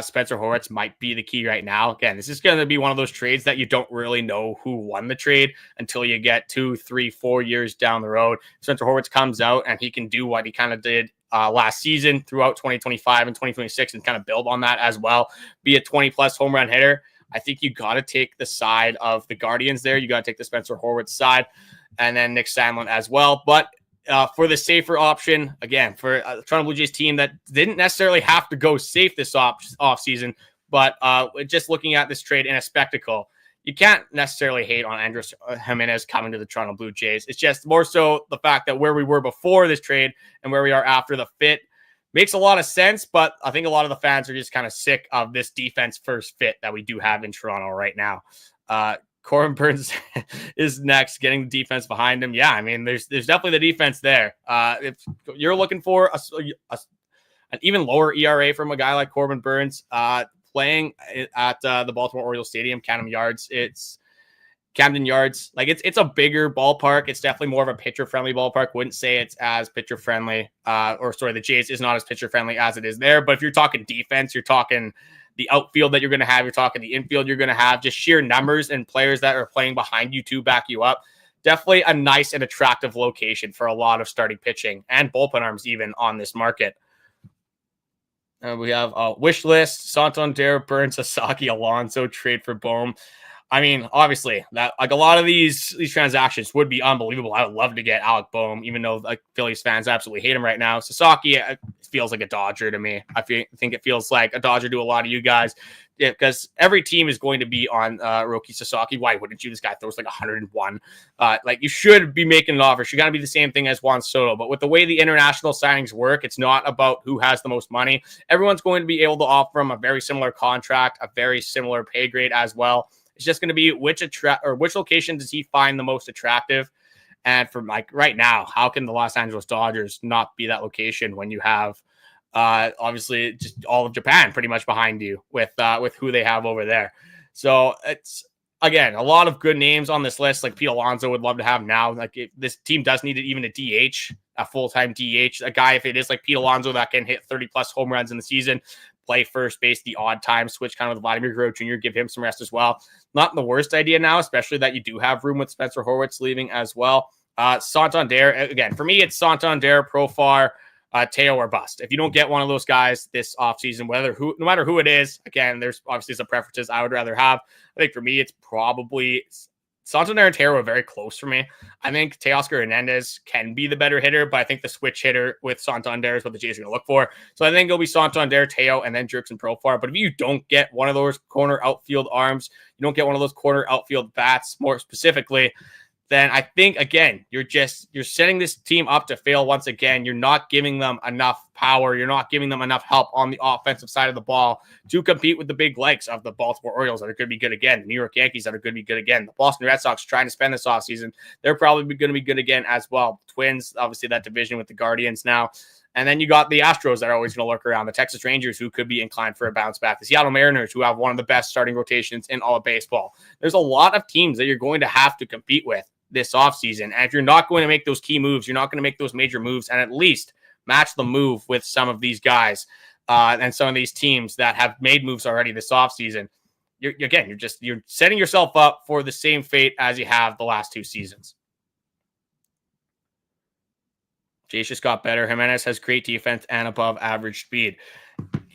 Spencer Horwitz might be the key right now. Again, this is going to be one of those trades that you don't really know who won the trade until you get 2, 3, 4 years down the road. Spencer Horwitz comes out and he can do what he kind of did last season throughout 2025 and 2026 and kind of build on that as well. Be a 20-plus home run hitter. I think you got to take the side of the Guardians there. You got to take the Spencer Horwitz side. And then Nick Sandlin as well. But for the safer option, again, for a Toronto Blue Jays team that didn't necessarily have to go safe this offseason, but just looking at this trade in a spectacle, you can't necessarily hate on Andres Gimenez coming to the Toronto Blue Jays. It's just more so the fact that where we were before this trade and where we are after the fit makes a lot of sense, but I think a lot of the fans are just kind of sick of this defense first fit that we do have in Toronto right now. Corbin Burns is next, getting the defense behind him. Yeah, I mean, there's definitely the defense there. If you're looking for an even lower ERA from a guy like Corbin Burns, playing at the Baltimore Orioles Stadium, Camden Yards, like it's a bigger ballpark. It's definitely more of a pitcher-friendly ballpark. Wouldn't say it's as pitcher-friendly, the Jays is not as pitcher-friendly as it is there. But if you're talking defense, you're talking the outfield that you're going to have, you're talking the infield you're going to have, just sheer numbers and players that are playing behind you to back you up. Definitely a nice and attractive location for a lot of starting pitching and bullpen arms even on this market. We have a wish list: Santander, Burns, Sasaki, Alonso, trade for Bohm. I mean, obviously, that like a lot of these transactions would be unbelievable. I would love to get Alec Bohm, even though like Phillies fans absolutely hate him right now. Sasaki feels like a Dodger to me. I think it feels like a Dodger to a lot of you guys, because every team is going to be on Roki Sasaki. Why wouldn't you? This guy throws like 101. Like, you should be making an offer. Should kind of be the same thing as Juan Soto. But with the way the international signings work, it's not about who has the most money. Everyone's going to be able to offer him a very similar contract, a very similar pay grade as well. It's just going to be which location does he find the most attractive. And from like right now, how can the Los Angeles Dodgers not be that location when you have obviously just all of Japan pretty much behind you with who they have over there? So it's, again, a lot of good names on this list. Like Pete Alonso would love to have now. Like, if this team does need even a DH, a full-time DH, a guy, if it is like Pete Alonso that can hit 30-plus home runs in the season, play first base the odd time, switch kind of with Vladimir Guerrero Jr., give him some rest as well. Not the worst idea now, especially that you do have room with Spencer Horwitz leaving as well. Santander, again, for me, it's Santander, Profar, Teo, or bust. If you don't get one of those guys this offseason, no matter who it is, again, there's obviously some preferences I would rather have. I think for me, it's probably Santander and Teo are very close for me. I think Teoscar Hernandez can be the better hitter, but I think the switch hitter with Santander is what the Jays are going to look for. So I think it'll be Santander, Teo, and then Jurickson Profar. But if you don't get one of those corner outfield arms, you don't get one of those corner outfield bats more specifically, then I think, again, you're setting this team up to fail once again. You're not giving them enough power. You're not giving them enough help on the offensive side of the ball to compete with the big legs of the Baltimore Orioles that are going to be good again, the New York Yankees that are going to be good again, the Boston Red Sox trying to spend this offseason. They're probably going to be good again as well. Twins, obviously that division with the Guardians now. And then you got the Astros that are always going to lurk around, the Texas Rangers who could be inclined for a bounce back, the Seattle Mariners who have one of the best starting rotations in all of baseball. There's a lot of teams that you're going to have to compete with this offseason. And if you're not going to make those key moves, you're not going to make those major moves and at least match the move with some of these guys and some of these teams that have made moves already this offseason, you're setting yourself up for the same fate as you have the last 2 seasons. Jays just got better. Gimenez has great defense and above average speed.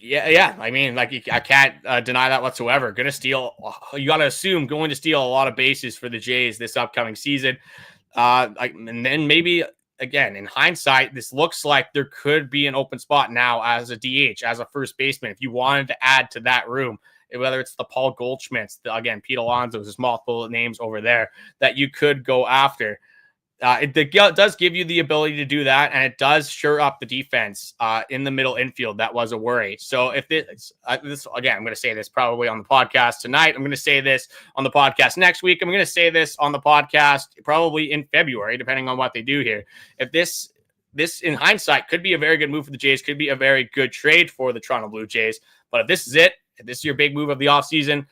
Yeah. I mean, I can't deny that whatsoever. You got to assume going to steal a lot of bases for the Jays this upcoming season. And then maybe, again, in hindsight, this looks like there could be an open spot now as a DH, as a first baseman, if you wanted to add to that room, whether it's the Paul Goldschmidts, again, Pete Alonso, there's multiple names over there that you could go after. It does give you the ability to do that, and it does shore up the defense in the middle infield. That was a worry. So if this again, I'm going to say this probably on the podcast tonight. I'm going to say this on the podcast next week. I'm going to say this on the podcast probably in February, depending on what they do here. If this in hindsight could be a very good move for the Jays, could be a very good trade for the Toronto Blue Jays. But if this is it, if this is your big move of the offseason,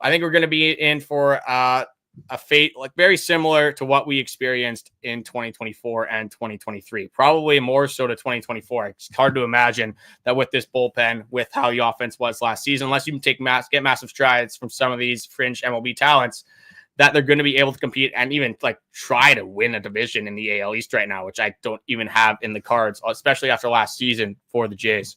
I think we're going to be in for a fate very similar to what we experienced in 2024 and 2023, probably more so to 2024. It's hard to imagine that with this bullpen, with how the offense was last season, unless you can get massive strides from some of these fringe MLB talents, that they're going to be able to compete and even try to win a division in the AL East right now, which I don't even have in the cards, especially after last season for the Jays.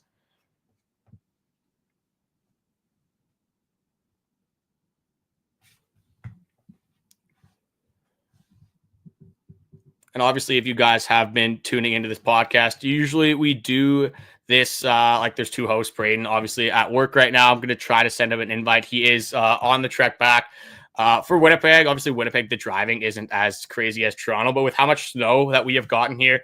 And obviously, if you guys have been tuning into this podcast, usually we do this there's 2 hosts, Braden, obviously at work right now. I'm going to try to send him an invite. He is on the trek back for Winnipeg. Obviously, Winnipeg, the driving isn't as crazy as Toronto, but with how much snow that we have gotten here,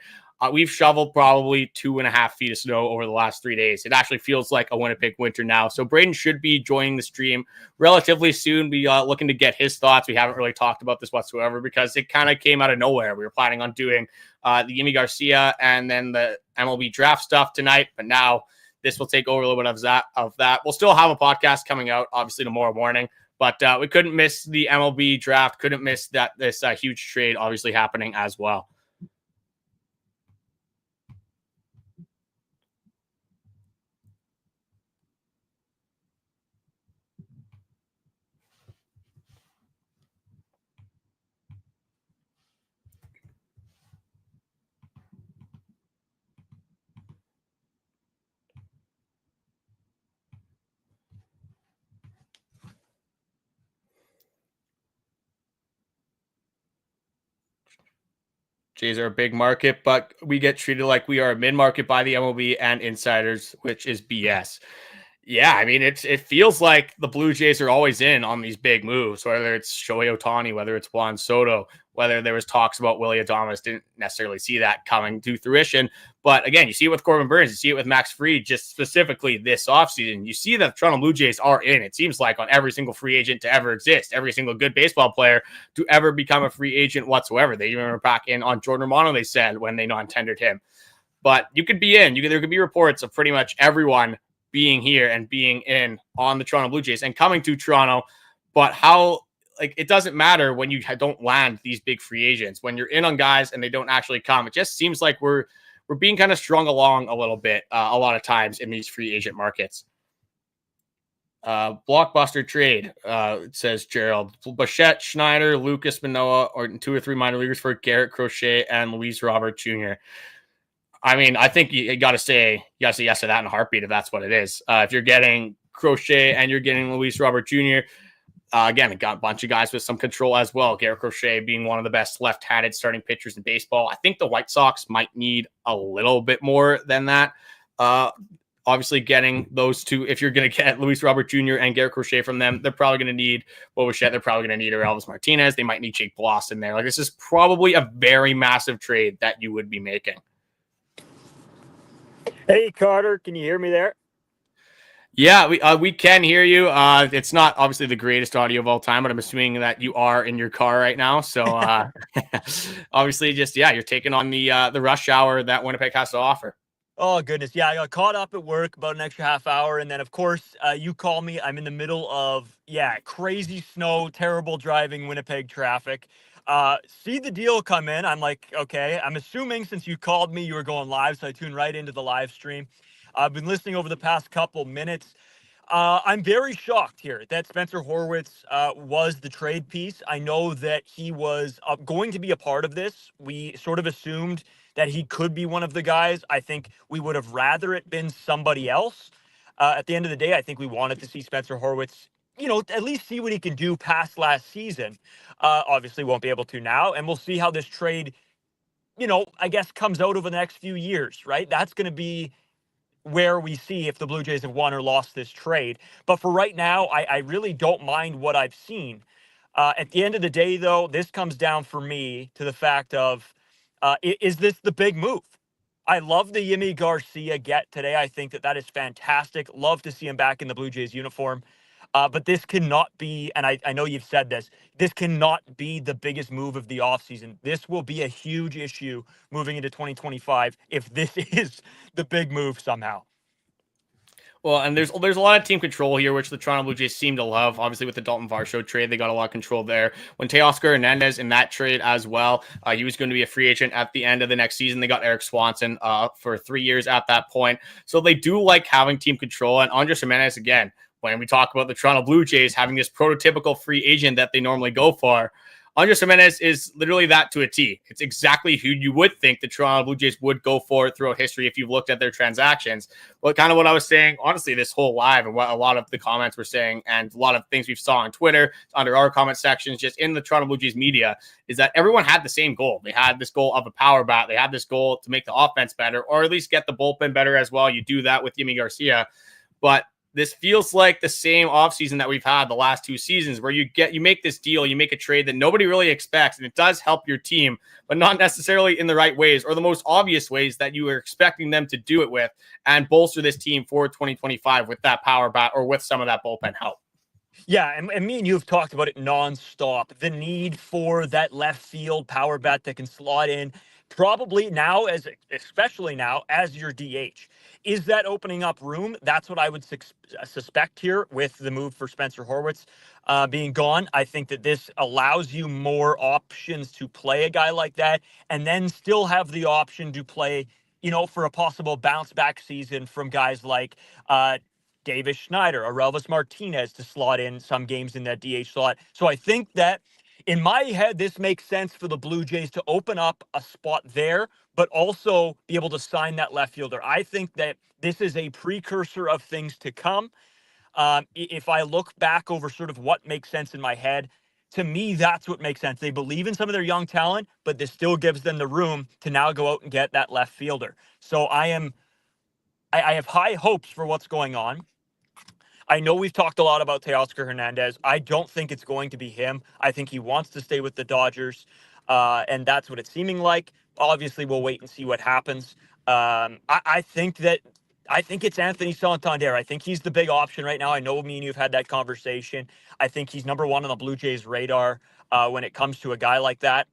we've shoveled probably 2.5 feet of snow over the last 3 days. It actually feels like a Winnipeg winter now. So Braden should be joining the stream relatively soon. Be looking to get his thoughts. We haven't really talked about this whatsoever because it kind of came out of nowhere. We were planning on doing the Yimi Garcia and then the MLB draft stuff tonight, but now this will take over a little bit of that. We'll still have a podcast coming out, obviously, tomorrow morning. But we couldn't miss the MLB draft. Couldn't miss this huge trade, obviously, happening as well. Jays are a big market, but we get treated like we are a mid-market by the MLB and insiders, which is BS. Yeah, I mean, it feels like the Blue Jays are always in on these big moves, whether it's Shohei Ohtani, whether it's Juan Soto, whether there was talks about Willie Adames. Didn't necessarily see that coming to fruition. But again, you see it with Corbin Burns, you see it with Max Fried, just specifically this offseason. You see that the Toronto Blue Jays are in, it seems like, on every single free agent to ever exist, every single good baseball player to ever become a free agent whatsoever. They even were back in on Jordan Romano, they said, when they non-tendered him. But you could be in. There could be reports of pretty much everyone being here and being in on the Toronto Blue Jays and coming to Toronto. But how, it doesn't matter when you don't land these big free agents. When you're in on guys and they don't actually come, it just seems like we're being kind of strung along a little bit a lot of times in these free agent markets. Blockbuster trade, says Gerald. Bichette, Schneider, Lucas Manoah, or 2 or 3 minor leaguers for Garrett Crochet and Luis Robert Jr. I mean, I think you got to say yes to that in a heartbeat if that's what it is. If you're getting Crochet and you're getting Luis Robert Jr., Again, got a bunch of guys with some control as well. Garrett Crochet being one of the best left-handed starting pitchers in baseball. I think the White Sox might need a little bit more than that. Obviously, getting those two, if you're going to get Luis Robert Jr. and Garrett Crochet from them, they're probably going to need Bo Bichette. They're probably going to need Elvis Martinez. They might need Jake Bloss in there. Like, this is probably a very massive trade that you would be making. Hey, Carter, can you hear me there? Yeah, we can hear you. It's not obviously the greatest audio of all time, but I'm assuming that you are in your car right now. So obviously, you're taking on the rush hour that Winnipeg has to offer. Oh, goodness. Yeah, I got caught up at work about an extra half hour. And then, of course, you call me. I'm in the middle of, crazy snow, terrible driving, Winnipeg traffic. See the deal come in. I'm like, okay, I'm assuming since you called me, you were going live. So I tuned right into the live stream. I've been listening over the past couple minutes. I'm very shocked here that Spencer Horwitz was the trade piece. I know that he was going to be a part of this. We sort of assumed that he could be one of the guys. I think we would have rather it been somebody else. At the end of the day, I think we wanted to see Spencer Horwitz, at least see what he can do past last season. Obviously won't be able to now. And we'll see how this trade, I guess comes out over the next few years, right? That's going to be where we see if the Blue Jays have won or lost this trade. But for right now, I really don't mind what I've seen. At the end of the day, though, this comes down for me to the fact of, is this the big move? I love the Yimi Garcia get today. I think that is fantastic. Love to see him back in the Blue Jays uniform. But this cannot be, and I know you've said this cannot be the biggest move of the offseason. This will be a huge issue moving into 2025 if this is the big move somehow. Well, and there's a lot of team control here, which the Toronto Blue Jays seem to love. Obviously, with the Dalton Varsho trade, they got a lot of control there. When Teoscar Hernandez in that trade as well, he was going to be a free agent at the end of the next season. They got Eric Swanson for 3 years at that point. So they do like having team control. And Andres Gimenez, again, when we talk about the Toronto Blue Jays having this prototypical free agent that they normally go for, Andres Gimenez is literally that to a T. It's exactly who you would think the Toronto Blue Jays would go for throughout history if you've looked at their transactions. But kind of what I was saying, honestly, this whole live and what a lot of the comments were saying and a lot of things we've saw on Twitter, under our comment sections, just in the Toronto Blue Jays media, is that everyone had the same goal. They had this goal of a power bat. They had this goal to make the offense better or at least get the bullpen better as well. You do that with Yimi Garcia. But this feels like the same offseason that we've had the last 2 seasons where you make this deal, you make a trade that nobody really expects, and it does help your team, but not necessarily in the right ways or the most obvious ways that you were expecting them to do it with and bolster this team for 2025 with that power bat or with some of that bullpen help. Yeah, and me and you have talked about it nonstop. The need for that left field power bat that can slot in, probably now, especially now, as your DH. Is that opening up room? That's what I would suspect here with the move for Spencer Horwitz being gone. I think that this allows you more options to play a guy like that and then still have the option to play, for a possible bounce back season from guys like Davis Schneider or Elvis Martinez to slot in some games in that DH slot. So I think that in my head, this makes sense for the Blue Jays to open up a spot there, but also be able to sign that left fielder. I think that this is a precursor of things to come. If I look back over sort of what makes sense in my head, to me, that's what makes sense. They believe in some of their young talent, but this still gives them the room to now go out and get that left fielder. So I have high hopes for what's going on. I know we've talked a lot about Teoscar Hernandez. I don't think it's going to be him. I think he wants to stay with the Dodgers, and that's what it's seeming like. Obviously, we'll wait and see what happens. I think it's Anthony Santander. I think he's the big option right now. I know me and you have had that conversation. I think he's number one on the Blue Jays' radar when it comes to a guy like that.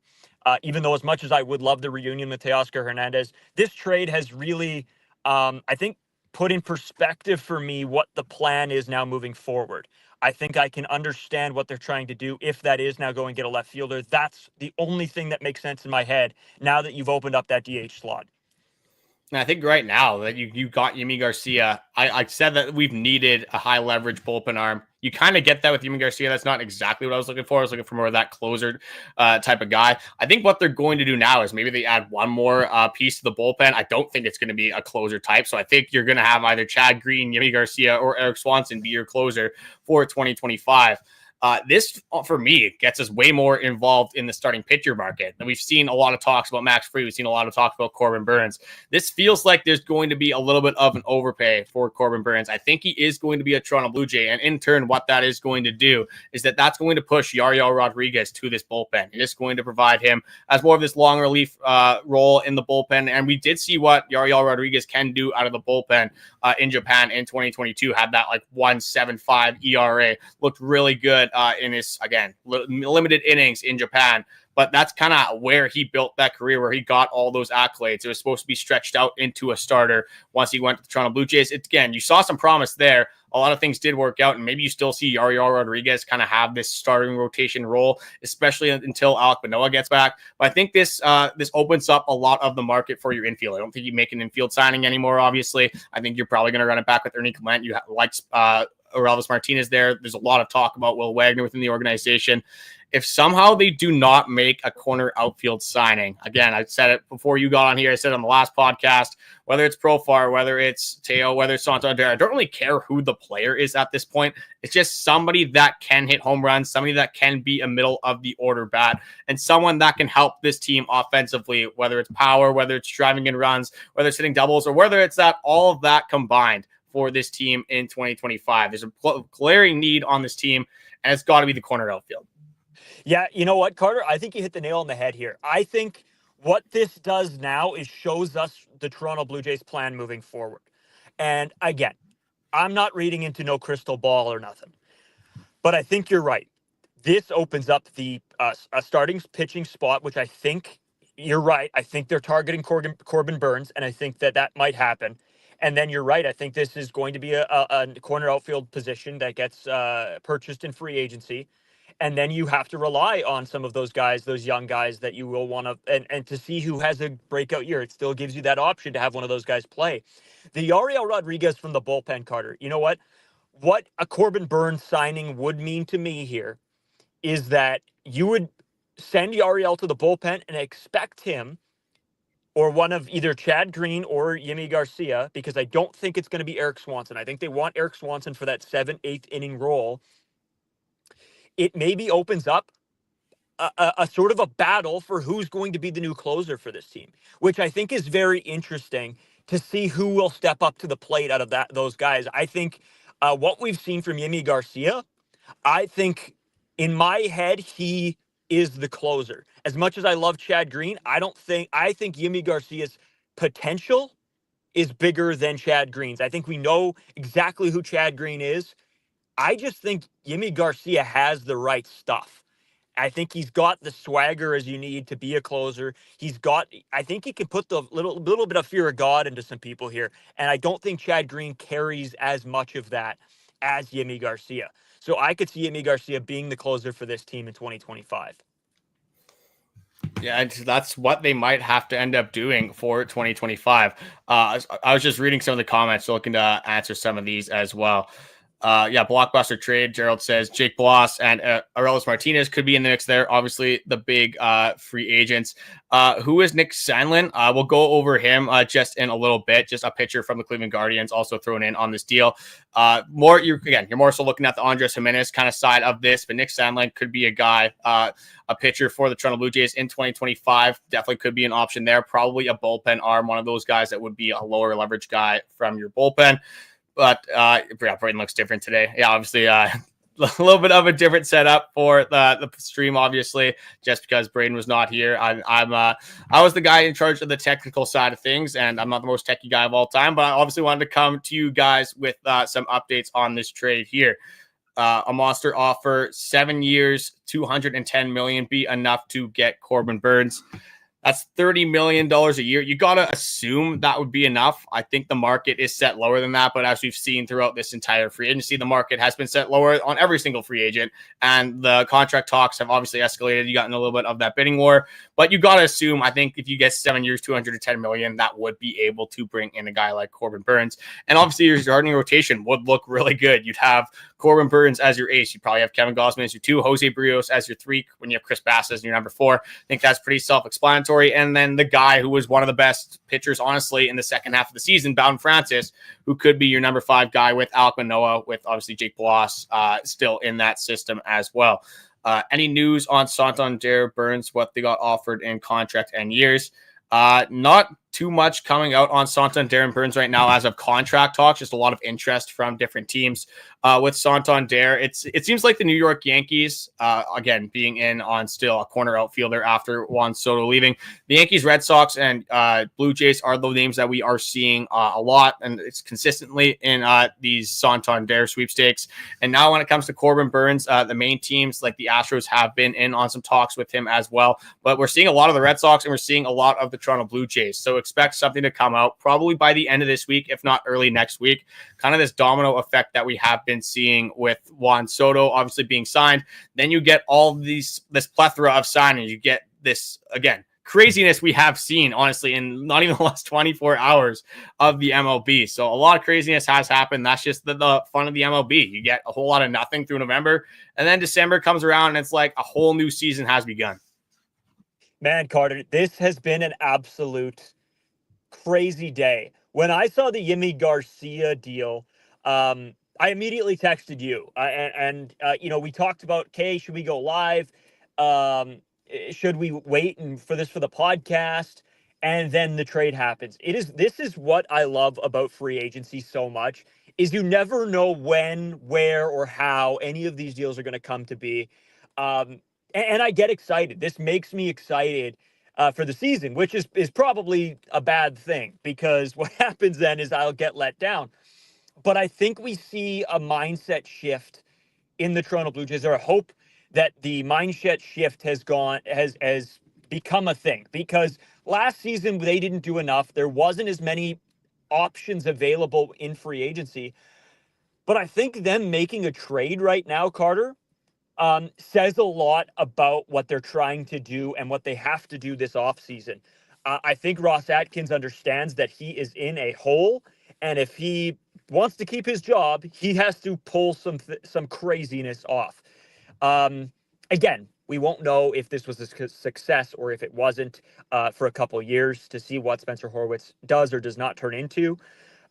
Even though as much as I would love the reunion with Teoscar Hernandez, this trade has really, I think, put in perspective for me what the plan is now moving forward. I think I can understand what they're trying to do if that is now go and get a left fielder. That's the only thing that makes sense in my head now that you've opened up that DH slot. And I think right now that you got Yimi Garcia, I said that we've needed a high leverage bullpen arm. You kind of get that with Yimi Garcia. That's not exactly what I was looking for. I was looking for more of that closer type of guy. I think what they're going to do now is maybe they add one more piece to the bullpen. I don't think it's going to be a closer type. So I think you're going to have either Chad Green, Yimi Garcia, or Eric Swanson be your closer for 2025. This, for me, gets us way more involved in the starting pitcher market. And we've seen a lot of talks about Max Fried. We've seen a lot of talk about Corbin Burns. This feels like there's going to be a little bit of an overpay for Corbin Burns. I think he is going to be a Toronto Blue Jay. And in turn, what that is going to do is that's going to push Yariel Rodriguez to this bullpen. It is going to provide him as more of this long relief role in the bullpen. And we did see what Yariel Rodriguez can do out of the bullpen in Japan in 2022. Had that like 1.75 ERA. Looked really good in his, again, limited innings in Japan. But that's kind of where he built that career, where he got all those accolades. It was supposed to be stretched out into a starter once he went to the Toronto Blue Jays. Again, you saw some promise there. A lot of things did work out, and maybe you still see Yariel Rodriguez kind of have this starting rotation role, especially until Alek Manoah gets back. But I think this opens up a lot of the market for your infield. I don't think you make an infield signing anymore, obviously. I think you're probably going to run it back with Ernie Clement. You like Orelvis Martinez there. There's a lot of talk about Will Wagner within the organization. If somehow they do not make a corner outfield signing, again, I said it before you got on here, I said on the last podcast, whether it's Profar, whether it's Teo, whether it's Santander, I don't really care who the player is at this point. It's just somebody that can hit home runs, somebody that can be a middle of the order bat, and someone that can help this team offensively, whether it's power, whether it's driving in runs, whether it's hitting doubles, or whether it's that all of that combined for this team in 2025. There's a glaring need on this team, and it's got to be the corner outfield. Yeah, you know what, Carter? I think you hit the nail on the head here. I think what this does now is shows us the Toronto Blue Jays plan moving forward. And again, I'm not reading into no crystal ball or nothing, but I think you're right. This opens up the a starting pitching spot, which I think you're right. I think they're targeting Corbin Burns, and I think that might happen. And then you're right. I think this is going to be a corner outfield position that gets purchased in free agency. And then you have to rely on some of those guys, those young guys that you will want to, and to see who has a breakout year. It still gives you that option to have one of those guys play. The Yariel Rodriguez from the bullpen, Carter, you know what? What a Corbin Burns signing would mean to me here is that you would send Yariel to the bullpen and expect him or one of either Chad Green or Yimi Garcia, because I don't think it's going to be Eric Swanson. I think they want Eric Swanson for that 7th, 8th inning role. It maybe opens up a sort of a battle for who's going to be the new closer for this team, which I think is very interesting to see who will step up to the plate out of those guys. I think what we've seen from Yimi Garcia, I think in my head, he is the closer. As much as I love Chad Green, I think Yimi Garcia's potential is bigger than Chad Green's. I think we know exactly who Chad Green is. I just think Yimi Garcia has the right stuff. I think he's got the swagger as you need to be a closer. I think he can put the little bit of fear of God into some people here. And I don't think Chad Green carries as much of that as Yimi Garcia. So I could see Yimi Garcia being the closer for this team in 2025. Yeah, that's what they might have to end up doing for 2025. I was just reading some of the comments, looking to answer some of these as well. Blockbuster trade. Gerald says Jake Bloss and Orelvis Martinez could be in the mix there. Obviously, the big free agents. Who is Nick Sandlin? We'll go over him just in a little bit. Just a pitcher from the Cleveland Guardians also thrown in on this deal. You're more so looking at the Andres Gimenez kind of side of this, but Nick Sandlin could be a guy, a pitcher for the Toronto Blue Jays in 2025. Definitely could be an option there. Probably a bullpen arm, one of those guys that would be a lower leverage guy from your bullpen. But Braden looks different today. Yeah, obviously a little bit of a different setup for the stream, obviously, just because Braden was not here. I was the guy in charge of the technical side of things, and I'm not the most techie guy of all time, but I obviously wanted to come to you guys with some updates on this trade here. A monster offer, 7 years, $210 million, be enough to get Corbin Burns. That's $30 million a year. You got to assume that would be enough. I think the market is set lower than that. But as we've seen throughout this entire free agency, the market has been set lower on every single free agent. And the contract talks have obviously escalated. You got in a little bit of that bidding war. But you got to assume, I think if you get 7 years, $210 million, that would be able to bring in a guy like Corbin Burns. And obviously your starting rotation would look really good. You'd have Corbin Burns as your ace. You probably have Kevin Gausman as your 2, Jose Barrios as your 3, when you have Chris Bass as your number 4. I think that's pretty self-explanatory. territory. And then the guy who was one of the best pitchers, honestly, in the second half of the season, Bowden Francis, who could be your number 5 guy with Alek Manoah, with obviously Jake Bloss still in that system as well. Any news on Santander Burns, what they got offered in contract and years? Not too much coming out on Santander and Burns right now as of contract talks. Just a lot of interest from different teams with Santander. It seems like the New York Yankees, again, being in on still a corner outfielder after Juan Soto leaving. The Yankees, Red Sox, and Blue Jays are the names that we are seeing a lot, and it's consistently in these Santander sweepstakes. And now when it comes to Corbin Burns, the main teams like the Astros have been in on some talks with him as well. But we're seeing a lot of the Red Sox, and we're seeing a lot of the Toronto Blue Jays. So expect something to come out probably by the end of this week, if not early next week. Kind of this domino effect that we have been seeing with Juan Soto obviously being signed. Then you get all this plethora of signings. You get this, again, craziness we have seen, honestly, in not even the last 24 hours of the MLB. So a lot of craziness has happened. That's just the fun of the MLB. You get a whole lot of nothing through November, and then December comes around, and it's like a whole new season has begun. Man, Carter, this has been an absolute crazy day. When I saw the Yimi Garcia deal, I immediately texted you, and we talked about, okay, should we go live? Should we wait for the podcast? And then the trade happens. This is what I love about free agency so much, is you never know when, where, or how any of these deals are going to come to be. And I get excited. This makes me excited for the season, which is probably a bad thing, because what happens then is I'll get let down. But I think we see a mindset shift in the Toronto Blue Jays. There, I hope that the mindset shift has become a thing, because last season they didn't do enough. There wasn't as many options available in free agency. But I think them making a trade right now, Carter, says a lot about what they're trying to do and what they have to do this offseason. I think Ross Atkins understands that he is in a hole, and if he wants to keep his job, he has to pull some craziness off. Again, we won't know if this was a success or if it wasn't for a couple years to see what Spencer Horwitz does or does not turn into.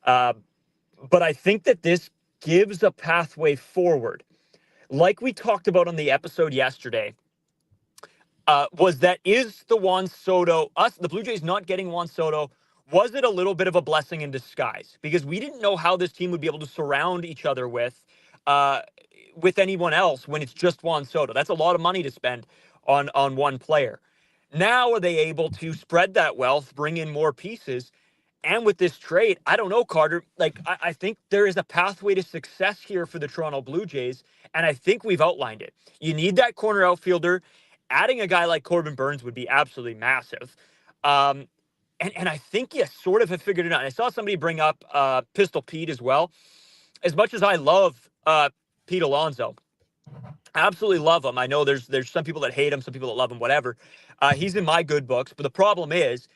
But I think that this gives a pathway forward. Like we talked about on the episode yesterday, is the Juan Soto, the Blue Jays not getting Juan Soto, was it a little bit of a blessing in disguise? Because we didn't know how this team would be able to surround each other with anyone else when it's just Juan Soto. That's a lot of money to spend on one player. Now are they able to spread that wealth, bring in more pieces? And with this trade, I don't know, Carter, I think there is a pathway to success here for the Toronto Blue Jays, and I think we've outlined it. You need that corner outfielder. Adding a guy like Corbin Burns would be absolutely massive. And I think you sort of have figured it out. I saw somebody bring up Pistol Pete as well. As much as I love Pete Alonso, I absolutely love him. I know there's some people that hate him, some people that love him, whatever. He's in my good books, but the problem is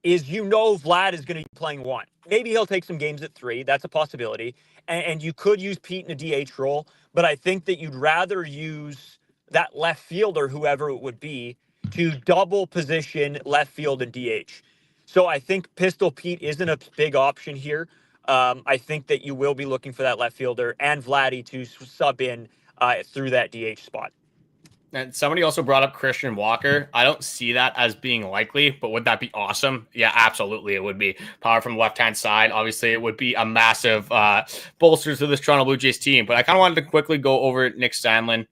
Vlad is going to be playing 1. Maybe he'll take some games at 3. That's a possibility. And you could use Pete in a DH role, but I think that you'd rather use that left fielder, whoever it would be, to double position left field and DH. So I think Pistol Pete isn't a big option here. I think that you will be looking for that left fielder and Vladdy to sub in through that DH spot. And somebody also brought up Christian Walker. I don't see that as being likely, but would that be awesome? Yeah, absolutely. It would be power from the left-hand side. Obviously, it would be a massive bolster to this Toronto Blue Jays team. But I kind of wanted to quickly go over Nick Sandlin.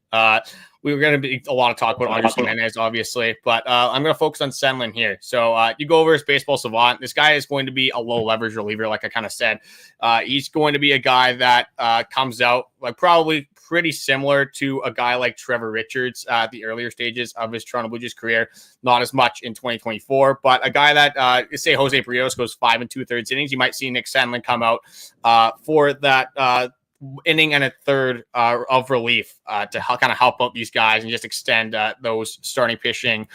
We were going to be a lot of talk about Andres Gimenez, obviously, but I'm going to focus on Sandlin here. So you go over his baseball savant. This guy is going to be a low leverage reliever, like I kind of said. He's going to be a guy that comes out like probably pretty similar to a guy like Trevor Richards at the earlier stages of his Toronto Blue Jays career. Not as much in 2024, but a guy that, say Jose Barrios goes 5 2/3 innings. You might see Nick Sandlin come out for that inning and a third of relief to kind of help out these guys and just extend those starting pitching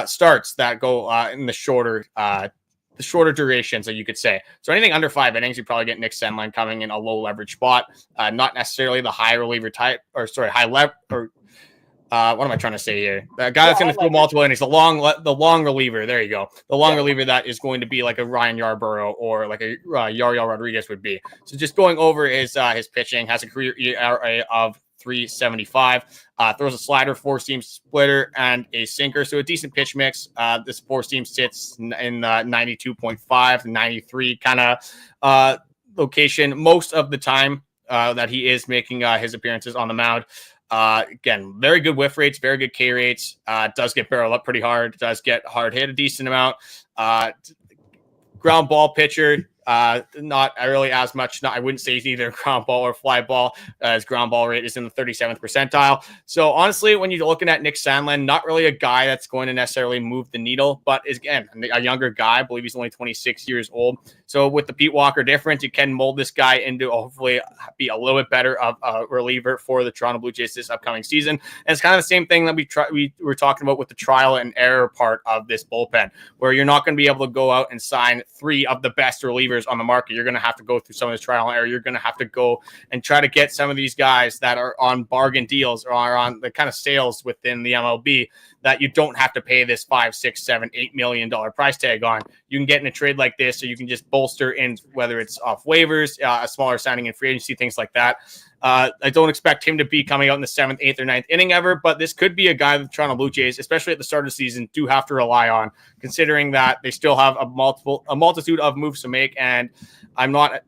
starts that go in the shorter durations, that you could say. So anything under 5 innings, you probably get Nick Sandlin coming in a low leverage spot, not necessarily the high reliever type, or sorry, high lever or what am I trying to say here? The guy that's going to throw multiple innings, the long reliever. There you go. The long reliever that is going to be like a Ryan Yarborough or like a Yariel Rodriguez would be. So just going over his pitching, has a career ERA of 3.75. Throws a slider, four-seam splitter, and a sinker. So a decent pitch mix. This four-seam sits in 92.5, 93 kind of location most of the time that he is making his appearances on the mound. Again, very good whiff rates, very good K rates. Does get barrel up pretty hard. Does get hard hit a decent amount. Ground ball pitcher. Not really as much. I wouldn't say either ground ball or fly ball. His ground ball rate is in the 37th percentile. So honestly, when you're looking at Nick Sandlin, not really a guy that's going to necessarily move the needle, but is again a younger guy. I believe he's only 26 years old. So with the Pete Walker difference, you can mold this guy into hopefully be a little bit better of a reliever for the Toronto Blue Jays this upcoming season. And it's kind of the same thing that we were talking about with the trial and error part of this bullpen, where you're not going to be able to go out and sign three of the best relievers on the market. You're going to have to go through some of this trial and error. You're going to have to go and try to get some of these guys that are on bargain deals or are on the kind of sales within the MLB that you don't have to pay this $5, $6, $7, $8 million price tag on. You can get in a trade like this, so you can just bolster in, whether it's off waivers, a smaller signing in free agency, things like that. I don't expect him to be coming out in the 7th, 8th, or 9th inning ever, but this could be a guy that the Toronto Blue Jays, especially at the start of the season, do have to rely on, considering that they still have a multitude of moves to make. And I'm not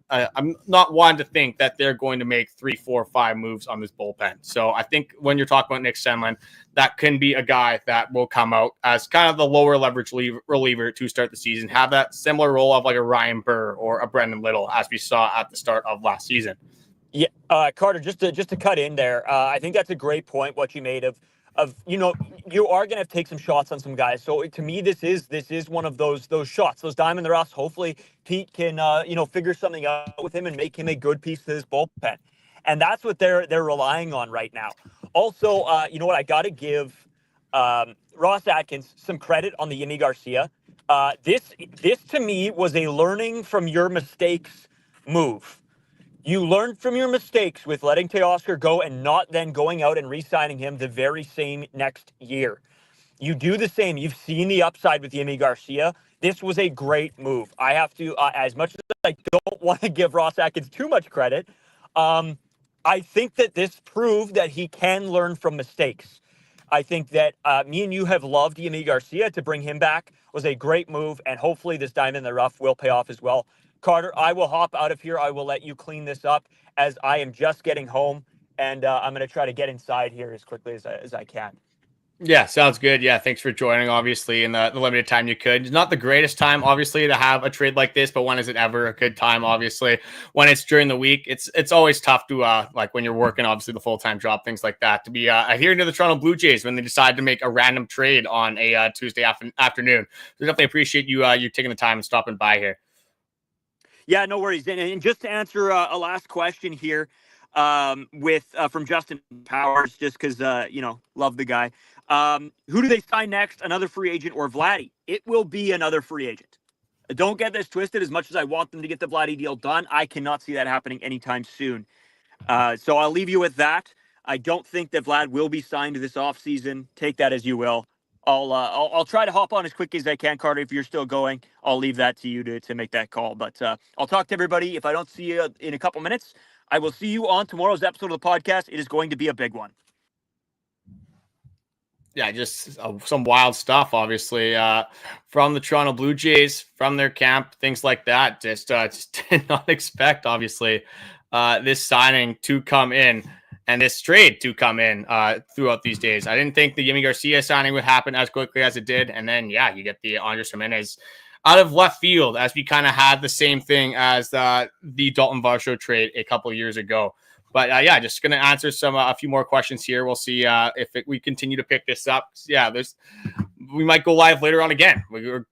one to think that they're going to make 3, 4, 5 moves on this bullpen. So I think when you're talking about Nick Sandlin, that can be a guy that will come out as kind of the lower leverage reliever to start the season, have that similar role of like a Ryan Burr or a Brendan Little, as we saw at the start of last season. Yeah, Carter, just to cut in there, I think that's a great point, what you made of you are going to take some shots on some guys. So to me, this is one of those shots, those diamond in the rough. Hopefully Pete can figure something out with him and make him a good piece of his bullpen, and that's what they're relying on right now. Also, I got to give Ross Atkins some credit on the Yimi Garcia. This to me was a learning from your mistakes move. You learned from your mistakes with letting Teoscar go and not then going out and re-signing him the very same next year. You do the same. You've seen the upside with Yimi Garcia. This was a great move. I have to, as much as I don't want to give Ross Atkins too much credit, I think that this proved that he can learn from mistakes. I think that me and you have loved Yimi Garcia. To bring him back was a great move, and hopefully this diamond in the rough will pay off as well. Carter, I will hop out of here. I will let you clean this up as I am just getting home, and I'm going to try to get inside here as quickly as I can. Yeah, sounds good. Yeah, thanks for joining, obviously, in the limited time you could. It's not the greatest time, obviously, to have a trade like this, but when is it ever a good time, obviously? When it's during the week, it's always tough to, like when you're working, obviously, the full-time job, things like that, to be adhering to the Toronto Blue Jays when they decide to make a random trade on a Tuesday afternoon. So definitely appreciate you taking the time and stopping by here. Yeah, no worries. And just to answer a last question here from Justin Powers, just because, love the guy. Who do they sign next, another free agent or Vladdy? It will be another free agent. Don't get this twisted. As much as I want them to get the Vladdy deal done, I cannot see that happening anytime soon. So I'll leave you with that. I don't think that Vlad will be signed this offseason. Take that as you will. I'll try to hop on as quick as I can, Carter. If you're still going, I'll leave that to you to make that call. But I'll talk to everybody. If I don't see you in a couple minutes, I will see you on tomorrow's episode of the podcast. It is going to be a big one. Yeah, just some wild stuff, obviously, from the Toronto Blue Jays, from their camp, things like that. Just did not expect, obviously, this signing to come in. And this trade to come in throughout these days. I didn't think the Yimi Garcia signing would happen as quickly as it did. And then, you get the Andres Gimenez out of left field, as we kind of had the same thing as the Dalton Varsho trade a couple of years ago. But just going to answer a few more questions here. We'll see if we continue to pick this up. Yeah, we might go live later on again.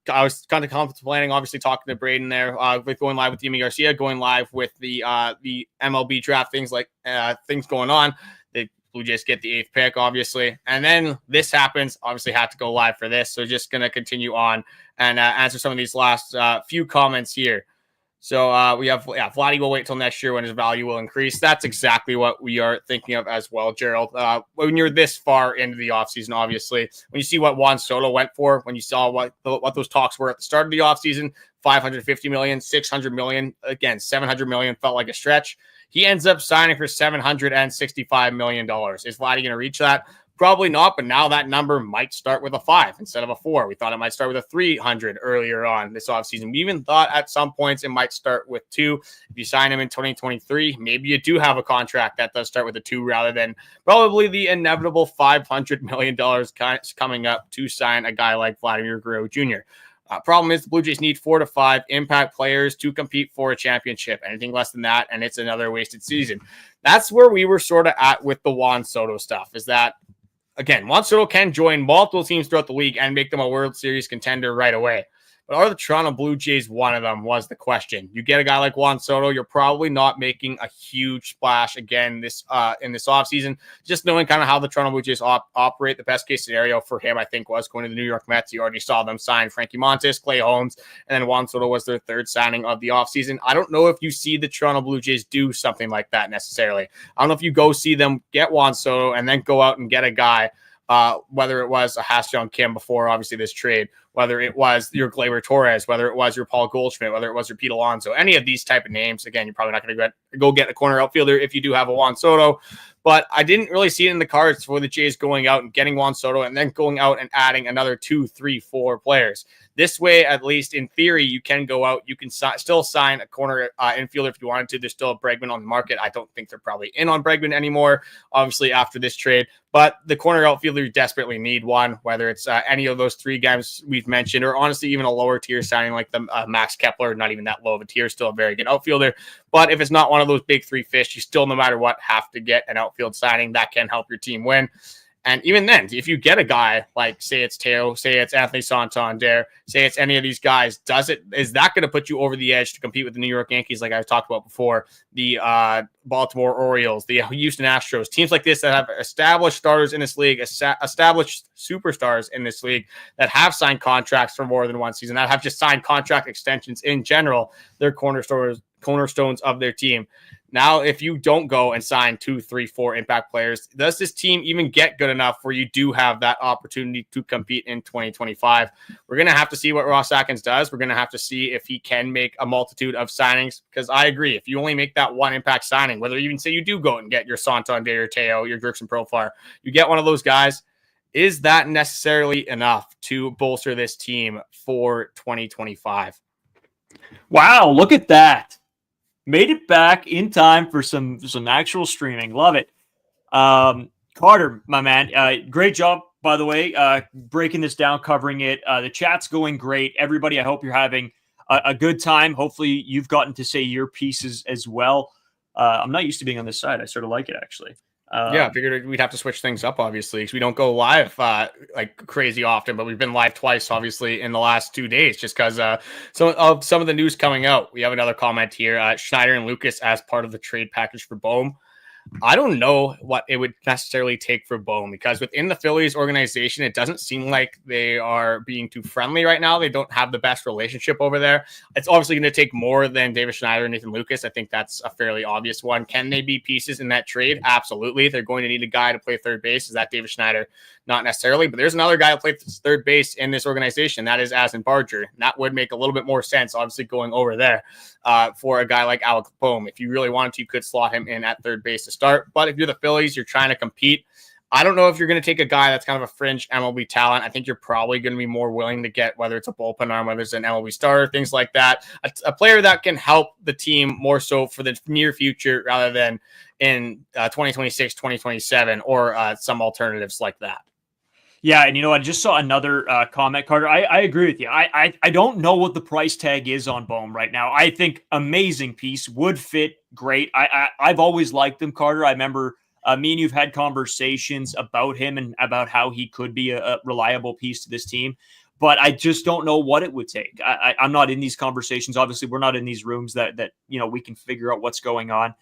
I was kind of contemplating, obviously, talking to Braden there with going live with Yimi Garcia, going live with the MLB draft, things going on. The Blue Jays get the 8th pick, obviously. And then this happens, obviously had to go live for this. So just going to continue on and answer some of these last few comments here. So we have, Vladdy will wait till next year when his value will increase. That's exactly what we are thinking of as well, Gerald. When you're this far into the offseason, obviously, when you see what Juan Soto went for, when you saw what those talks were at the start of the offseason, 550 million, 600 million, again, 700 million felt like a stretch. He ends up signing for $765 million. Is Vladdy going to reach that? Probably not, but now that number might start with a 5 instead of a 4. We thought it might start with a 300 earlier on this offseason. We even thought at some points it might start with 2. If you sign him in 2023, maybe you do have a contract that does start with a 2 rather than probably the inevitable $500 million coming up to sign a guy like Vladimir Guerrero Jr. Problem is the Blue Jays need 4 to 5 impact players to compete for a championship. Anything less than that, and it's another wasted season. That's where we were sort of at with the Juan Soto stuff, is that, again, Juan Soto can join multiple teams throughout the league and make them a World Series contender right away. But are the Toronto Blue Jays one of them was the question. You get a guy like Juan Soto, you're probably not making a huge splash again in this offseason. Just knowing kind of how the Toronto Blue Jays operate, the best case scenario for him, I think, was going to the New York Mets. You already saw them sign Frankie Montas, Clay Holmes, and then Juan Soto was their third signing of the offseason. I don't know if you see the Toronto Blue Jays do something like that necessarily. I don't know if you go see them get Juan Soto and then go out and get a guy, whether it was a Ha-Seong Kim before, obviously, this trade, whether it was your Gleyber Torres, whether it was your Paul Goldschmidt, whether it was your Pete Alonso, any of these type of names. Again, you're probably not going to go get a corner outfielder if you do have a Juan Soto. But I didn't really see it in the cards for the Jays going out and getting Juan Soto and then going out and adding another 2, 3, 4 players. This way, at least in theory, you can go out. You can still sign a corner infielder if you wanted to. There's still a Bregman on the market. I don't think they're probably in on Bregman anymore, obviously, after this trade. But the corner outfielder, you desperately need one, whether it's any of those 3 guys we've mentioned, or honestly, even a lower tier signing like the Max Kepler, not even that low of a tier, still a very good outfielder. But if it's not one of those big 3 fish, you still, no matter what, have to get an outfield signing that can help your team win. And even then, if you get a guy like, say it's Teo, say it's Anthony Santander, say it's any of these guys, is that going to put you over the edge to compete with the New York Yankees, like I've talked about before, the Baltimore Orioles, the Houston Astros, teams like this that have established starters in this league, established superstars in this league that have signed contracts for more than one season, that have just signed contract extensions in general, they're cornerstones of their team. Now, if you don't go and sign 2, 3, 4 impact players, does this team even get good enough where you do have that opportunity to compete in 2025? We're going to have to see what Ross Atkins does. We're going to have to see if he can make a multitude of signings, because I agree, if you only make that one impact signing, whether you even say you do go and get your Santander, your Teo, your Jurickson Profar, you get one of those guys, is that necessarily enough to bolster this team for 2025? Wow, look at that. Made it back in time for some actual streaming. Love it. Carter, my man, great job, by the way, breaking this down, covering it. The chat's going great. Everybody, I hope you're having a good time. Hopefully you've gotten to say your pieces as well. I'm not used to being on this side. I sort of like it, actually. I figured we'd have to switch things up, obviously, because we don't go live like crazy often, but we've been live twice, obviously, in the last 2 days, just because some of the news coming out. We have another comment here. Schneider and Lucas as part of the trade package for Bohm. I don't know what it would necessarily take for Bohm, because within the Phillies organization, it doesn't seem like they are being too friendly right now. They don't have the best relationship over there. It's obviously going to take more than David Schneider and Nathan Lucas. I think that's a fairly obvious one. Can they be pieces in that trade? Absolutely. They're going to need a guy to play third base. Is that David Schneider? Not necessarily, but there's another guy who plays third base in this organization. That is Aston Barger. That would make a little bit more sense, obviously, going over there for a guy like Alec Bohm. If you really wanted to, you could slot him in at third base to start. But if you're the Phillies, you're trying to compete. I don't know if you're going to take a guy that's kind of a fringe MLB talent. I think you're probably going to be more willing to get, whether it's a bullpen arm, whether it's an MLB starter, things like that. A player that can help the team more so for the near future rather than in 2026, 2027, or some alternatives like that. Yeah, and I just saw another comment, Carter. I agree with you. I don't know what the price tag is on Bohm right now. I think amazing piece, would fit great. I've always liked him, Carter. I remember me and you've had conversations about him and about how he could be a reliable piece to this team. But I just don't know what it would take. I'm not in these conversations. Obviously, we're not in these rooms that we can figure out what's going on.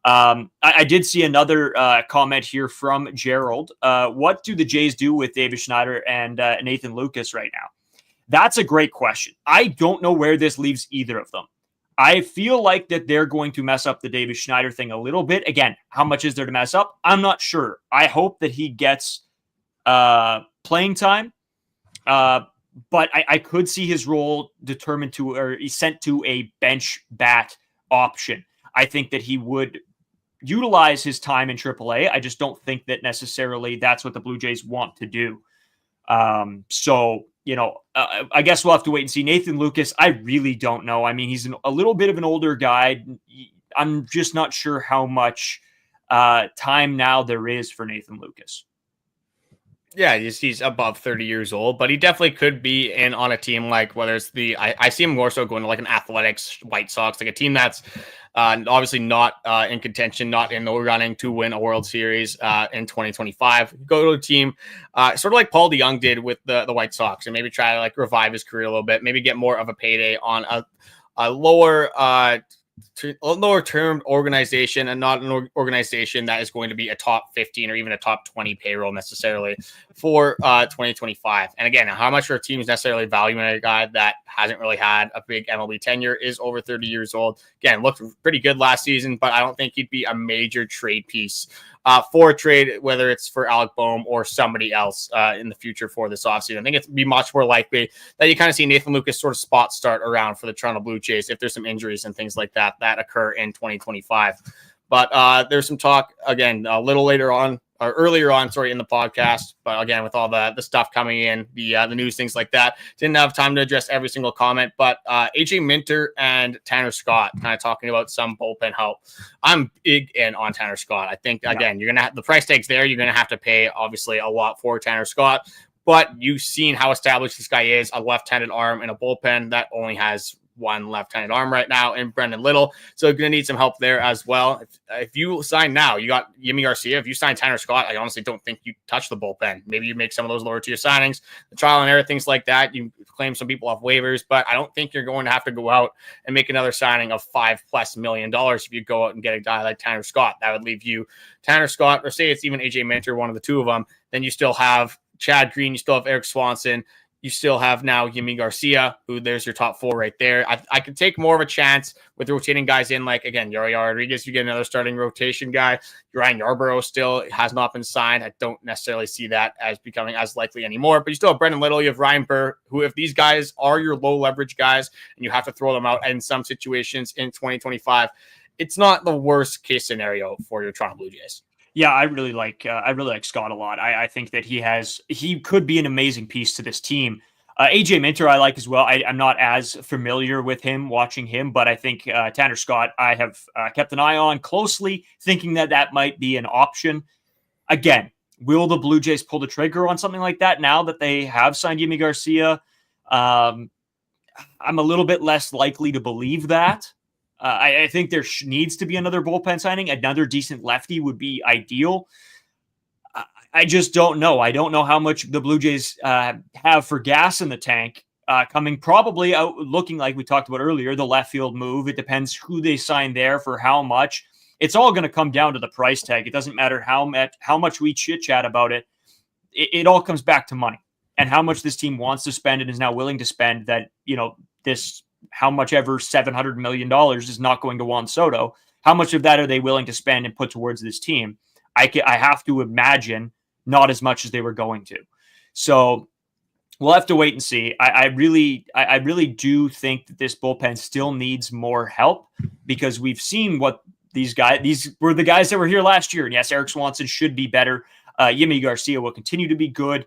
I did see another comment here from Gerald. What do the Jays do with David Schneider and Nathan Lucas right now? That's a great question. I don't know where this leaves either of them. I feel like that they're going to mess up the Davis Schneider thing a little bit. Again, how much is there to mess up? I'm not sure. I hope that he gets playing time, but I could see his role determined to, or he's sent to a bench bat option. I think that he would utilize his time in AAA. I just don't think that necessarily that's what the Blue Jays want to do. I guess we'll have to wait and see. Nathan Lucas, I really don't know. I mean, he's a little bit of an older guy. I'm just not sure how much time now there is for Nathan Lucas. Yeah, he's above 30 years old, but he definitely could be in on a team like, whether it's I see him more so going to like an Athletics, White Sox, like a team that's obviously not in contention, not in the running to win a World Series in 2025. Go to a team sort of like Paul DeYoung did with the White Sox, and maybe try to like revive his career a little bit, maybe get more of a payday on a lower term organization, and not an organization that is going to be a top 15 or even a top 20 payroll necessarily for 2025. And again, how much our team is necessarily valuing a guy that hasn't really had a big MLB tenure, is over 30 years old. Again, looked pretty good last season, but I don't think he'd be a major trade piece for a trade, whether it's for Alec Boehm or somebody else in the future for this offseason. I think it'd be much more likely that you kind of see Nathan Lucas sort of spot start around for the Toronto Blue Jays if there's some injuries and things like that occur in 2025. But there's some talk, again, a little later on, or earlier on, in the podcast. But again, with all the stuff coming in, the news, things like that, didn't have time to address every single comment. But AJ Minter and Tanner Scott kind of talking about some bullpen help. I'm big in on Tanner Scott. I think, again, you're going to have the price tag's there. You're going to have to pay, obviously, a lot for Tanner Scott. But you've seen how established this guy is, a left-handed arm in a bullpen that only has one left-handed arm right now in Brendan Little. So you're going to need some help there as well. If you sign now, you got Yimi Garcia. If you sign Tanner Scott, I honestly don't think you touch the bullpen. Maybe you make some of those lower tier signings, the trial and error, things like that. You claim some people off waivers, but I don't think you're going to have to go out and make another signing of $5+ million if you go out and get a guy like Tanner Scott. That would leave you Tanner Scott, or say it's even AJ Minter, one of the two of them. Then you still have Chad Green. You still have Eric Swanson. You still have now Yimi Garcia, who there's your top four right there. I could take more of a chance with rotating guys in, like, again, Yuri Rodriguez, you get another starting rotation guy. Ryan Yarborough still has not been signed. I don't necessarily see that as becoming as likely anymore. But you still have Brendan Little, you have Ryan Burr, who, if these guys are your low leverage guys and you have to throw them out in some situations in 2025, it's not the worst case scenario for your Toronto Blue Jays. Yeah, I really like Scott a lot. I think that he could be an amazing piece to this team. AJ Minter I like as well. I'm not as familiar with him, watching him, but I think Tanner Scott I have kept an eye on closely, thinking that might be an option. Again, will the Blue Jays pull the trigger on something like that now that they have signed Yimi Garcia? I'm a little bit less likely to believe that. I think there needs to be another bullpen signing. Another decent lefty would be ideal. I just don't know. I don't know how much the Blue Jays have for gas in the tank coming, probably out looking like we talked about earlier, the left field move. It depends who they sign there for how much. It's all going to come down to the price tag. It doesn't matter how much we chit-chat about it. It all comes back to money and how much this team wants to spend and is now willing to spend. That, how much ever $700 million is not going to Juan Soto. How much of that are they willing to spend and put towards this team? I have to imagine not as much as they were going to. So we'll have to wait and see. I really do think that this bullpen still needs more help, because we've seen what these were the guys that were here last year. And yes, Eric Swanson should be better. Yimi Garcia will continue to be good.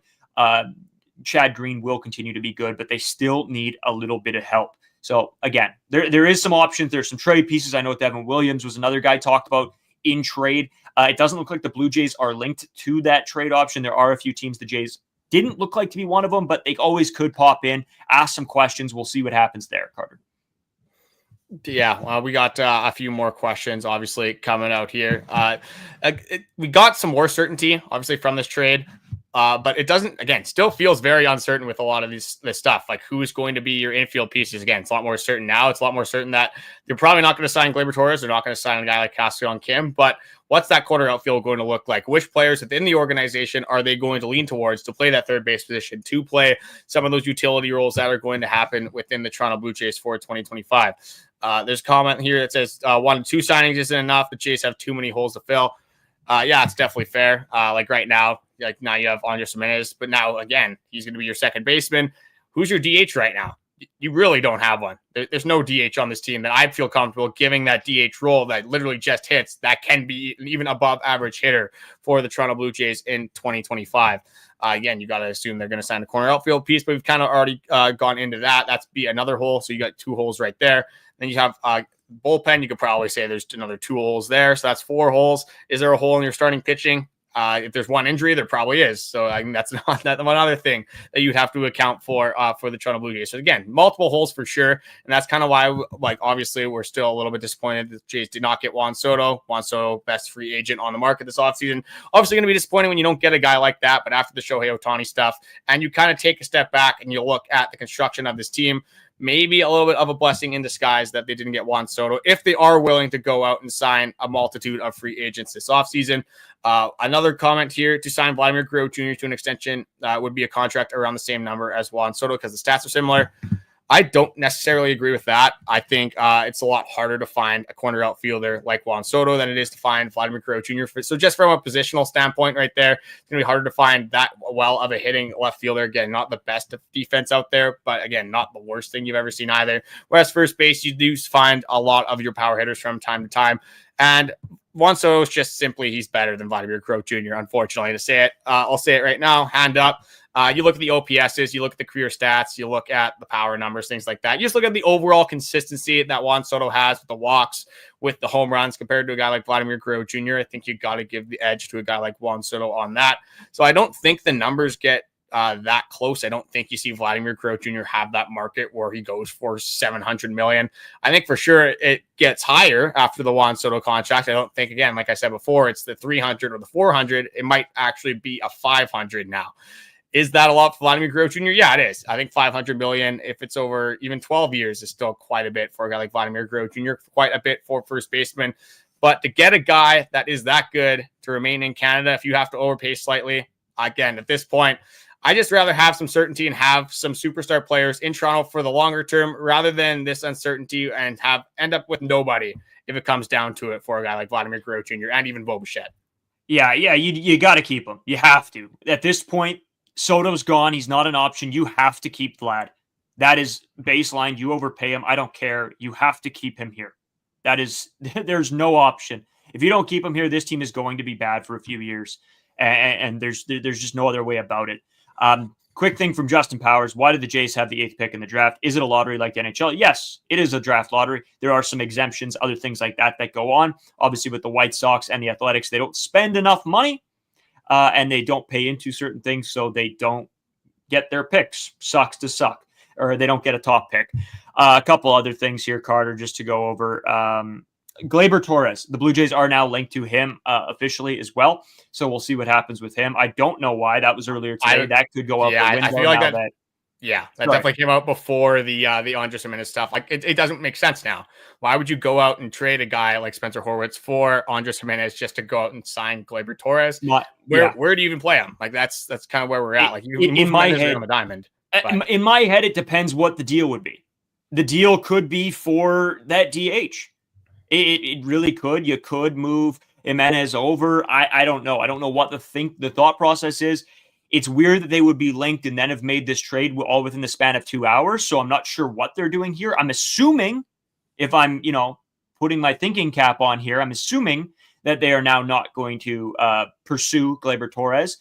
Chad Green will continue to be good, but they still need a little bit of help. So again, there is some options. There's some trade pieces. I know Devin Williams was another guy talked about in trade. It doesn't look like the Blue Jays are linked to that trade option. There are a few teams the Jays didn't look like to be one of them, but they always could pop in, ask some questions. We'll see what happens there, Carter. Yeah, we got a few more questions, obviously, coming out here. We got some more certainty, obviously, from this trade. But it doesn't, again, still feels very uncertain with a lot of this stuff. Like, who is going to be your infield pieces? Again, it's a lot more certain now. It's a lot more certain that they're probably not going to sign Gleyber Torres. They're not going to sign a guy like Castellon Kim. But what's that corner outfield going to look like? Which players within the organization are they going to lean towards to play that third base position, to play some of those utility roles that are going to happen within the Toronto Blue Jays for 2025? There's a comment here that says 1 to 2 signings isn't enough. The Jays have too many holes to fill. Yeah, it's definitely fair. Like right now, like now you have Andres Gimenez, but now again, he's going to be your second baseman. Who's your DH right now? You really don't have one. There's no DH on this team that I feel comfortable giving that DH role that literally just hits, that can be an even above average hitter for the Toronto Blue Jays in 2025. Again, you got to assume they're going to sign a corner outfield piece, but we've kind of already gone into that. That's be another hole. So you got 2 holes right there. Then you have bullpen. You could probably say there's another 2 holes there. So that's 4 holes. Is there a hole in your starting pitching? If there's one injury, there probably is. So I think that's not that one other thing that you'd have to account for the Toronto Blue Jays. So again, multiple holes for sure. And that's kind of why, like, obviously we're still a little bit disappointed that the Jays did not get Juan Soto. Juan Soto, best free agent on the market this offseason. Obviously going to be disappointing when you don't get a guy like that. But after the Shohei Ohtani stuff, and you kind of take a step back and you look at the construction of this team, maybe a little bit of a blessing in disguise that they didn't get Juan Soto if they are willing to go out and sign a multitude of free agents this offseason. Another comment here, to sign Vladimir Guerrero Jr. to an extension would be a contract around the same number as Juan Soto because the stats are similar. I don't necessarily agree with that. I think it's a lot harder to find a corner outfielder like Juan Soto than it is to find Vladimir Guerrero Jr. So just from a positional standpoint right there, it's going to be harder to find that well of a hitting left fielder. Again, not the best of defense out there, but again, not the worst thing you've ever seen either. Whereas first base, you do find a lot of your power hitters from time to time. And Juan Soto is just simply, he's better than Vladimir Guerrero Jr., unfortunately, to say it. I'll say it right now, hand up. You look at the OPSs, you look at the career stats, you look at the power numbers, things like that. You just look at the overall consistency that Juan Soto has with the walks, with the home runs compared to a guy like Vladimir Guerrero Jr. I think you got to give the edge to a guy like Juan Soto on that. So I don't think the numbers get that close. I don't think you see Vladimir Guerrero Jr. have that market where he goes for $700 million. I think for sure it gets higher after the Juan Soto contract. I don't think, again, like I said before, it's the 300 or the 400. It might actually be a 500 now. Is that a lot for Vladimir Guerrero Jr.? Yeah, it is. I think $500 million, if it's over even 12 years, is still quite a bit for a guy like Vladimir Guerrero Jr., quite a bit for first baseman. But to get a guy that is that good to remain in Canada, if you have to overpay slightly, again, at this point, I just rather have some certainty and have some superstar players in Toronto for the longer term rather than this uncertainty and end up with nobody if it comes down to it for a guy like Vladimir Guerrero Jr. and even Bo Bichette. Yeah, you got to keep him. You have to. At this point, Soto's gone. He's not an option. You have to keep Vlad. That is baseline. You overpay him. I don't care. You have to keep him here. There's no option. If you don't keep him here, this team is going to be bad for a few years. And there's just no other way about it. Quick thing from Justin Powers. Why did the Jays have the 8th pick in the draft? Is it a lottery like the NHL? Yes, it is a draft lottery. There are some exemptions, other things like that go on. Obviously, with the White Sox and the Athletics, they don't spend enough money. And they don't pay into certain things, so they don't get their picks. Sucks to suck. Or they don't get a top pick. A couple other things here, Carter, just to go over. Gleyber Torres. The Blue Jays are now linked to him officially as well, so we'll see what happens with him. I don't know why. That was earlier today. That could go out the window. I feel like that definitely came out before the Andres Gimenez stuff. Like it doesn't make sense now. Why would you go out and trade a guy like Spencer Horwitz for Andres Gimenez just to go out and sign Gleyber Torres? Where do you even play him? Like that's kind of where we're at. Like you in my head on the diamond. In my head, it depends what the deal would be. The deal could be for that DH. It really could. You could move Gimenez over. I don't know. I don't know what the thought process is. It's weird that they would be linked and then have made this trade all within the span of 2 hours. So I'm not sure what they're doing here. I'm assuming, if I'm, putting my thinking cap on here, I'm assuming that they are now not going to pursue Gleyber Torres.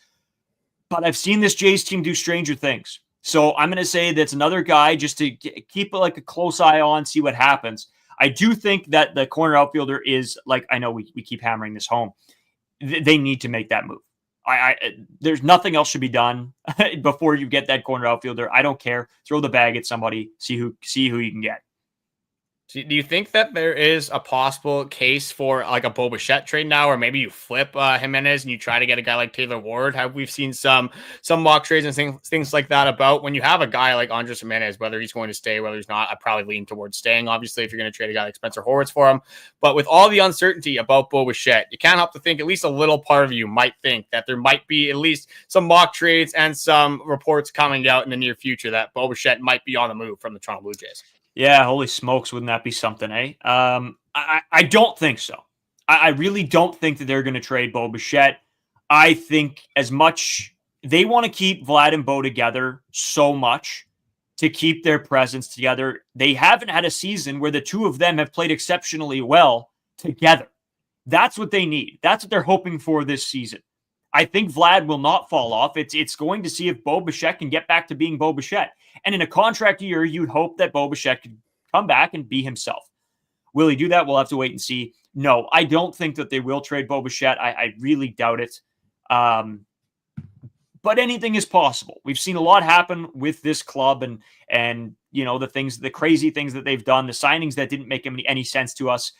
But I've seen this Jays team do stranger things. So I'm going to say that's another guy just to keep a close eye on, see what happens. I do think that the corner outfielder is, I know we keep hammering this home. They need to make that move. There's nothing else should be done before you get that corner outfielder. I don't care. Throw the bag at somebody. See who you can get. Do you think that there is a possible case for a Bo Bichette trade now, or maybe you flip Gimenez and you try to get a guy like Taylor Ward? We've seen some mock trades and things like that about when you have a guy like Andres Gimenez, whether he's going to stay, whether he's not. I probably lean towards staying, obviously, if you're going to trade a guy like Spencer Horwitz for him. But with all the uncertainty about Bo Bichette, you can't help to think, at least a little part of you might think that there might be at least some mock trades and some reports coming out in the near future that Bo Bichette might be on the move from the Toronto Blue Jays. Yeah, holy smokes, wouldn't that be something, eh? I don't think so. I really don't think that they're going to trade Bo Bichette. I think as much they want to keep Vlad and Bo together so much to keep their presence together. They haven't had a season where the two of them have played exceptionally well together. That's what they need. That's what they're hoping for this season. I think Vlad will not fall off. It's going to see if Bo Bichette can get back to being Bo Bichette. And in a contract year, you'd hope that Bo Bichette could come back and be himself. Will he do that? We'll have to wait and see. No, I don't think that they will trade Bo Bichette. I really doubt it. But anything is possible. We've seen a lot happen with this club and the crazy things that they've done, the signings that didn't make any sense to us.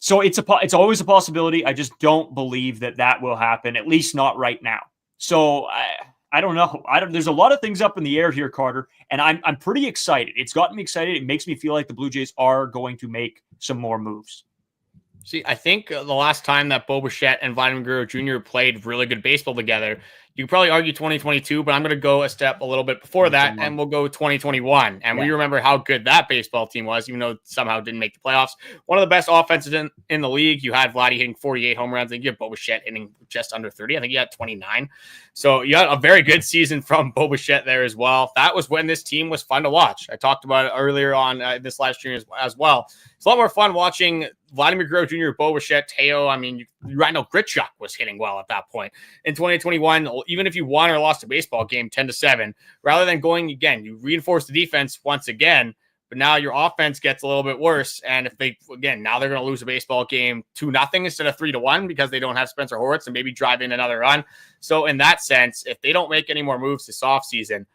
So it's always a possibility. I just don't believe that will happen, at least not right now. So I don't know. There's a lot of things up in the air here, Carter, and I'm pretty excited. It's gotten me excited. It makes me feel like the Blue Jays are going to make some more moves. See, I think the last time that Bo Bichette and Vladimir Guerrero Jr. played really good baseball together, you could probably argue 2022, but I'm going to go a step a little bit before that, and we'll go 2021. And we remember how good that baseball team was, even though it somehow didn't make the playoffs. One of the best offenses in the league. You had Vladdy hitting 48 home runs. I think you had Bo Bichette hitting just under 30. I think you had 29. So you had a very good season from Bo Bichette there as well. That was when this team was fun to watch. I talked about it earlier on this live stream as well. It's a lot more fun watching Vladimir Guerrero Jr., Bo Bichette, Teo. I mean, Randall Grichuk was hitting well at that point. In 2021, even if you won or lost a baseball game 10-7, rather than going again, you reinforce the defense once again, but now your offense gets a little bit worse. And if now they're going to lose a baseball game 2-0 instead of 3-1 because they don't have Spencer Horwitz and maybe drive in another run. So in that sense, if they don't make any more moves this offseason,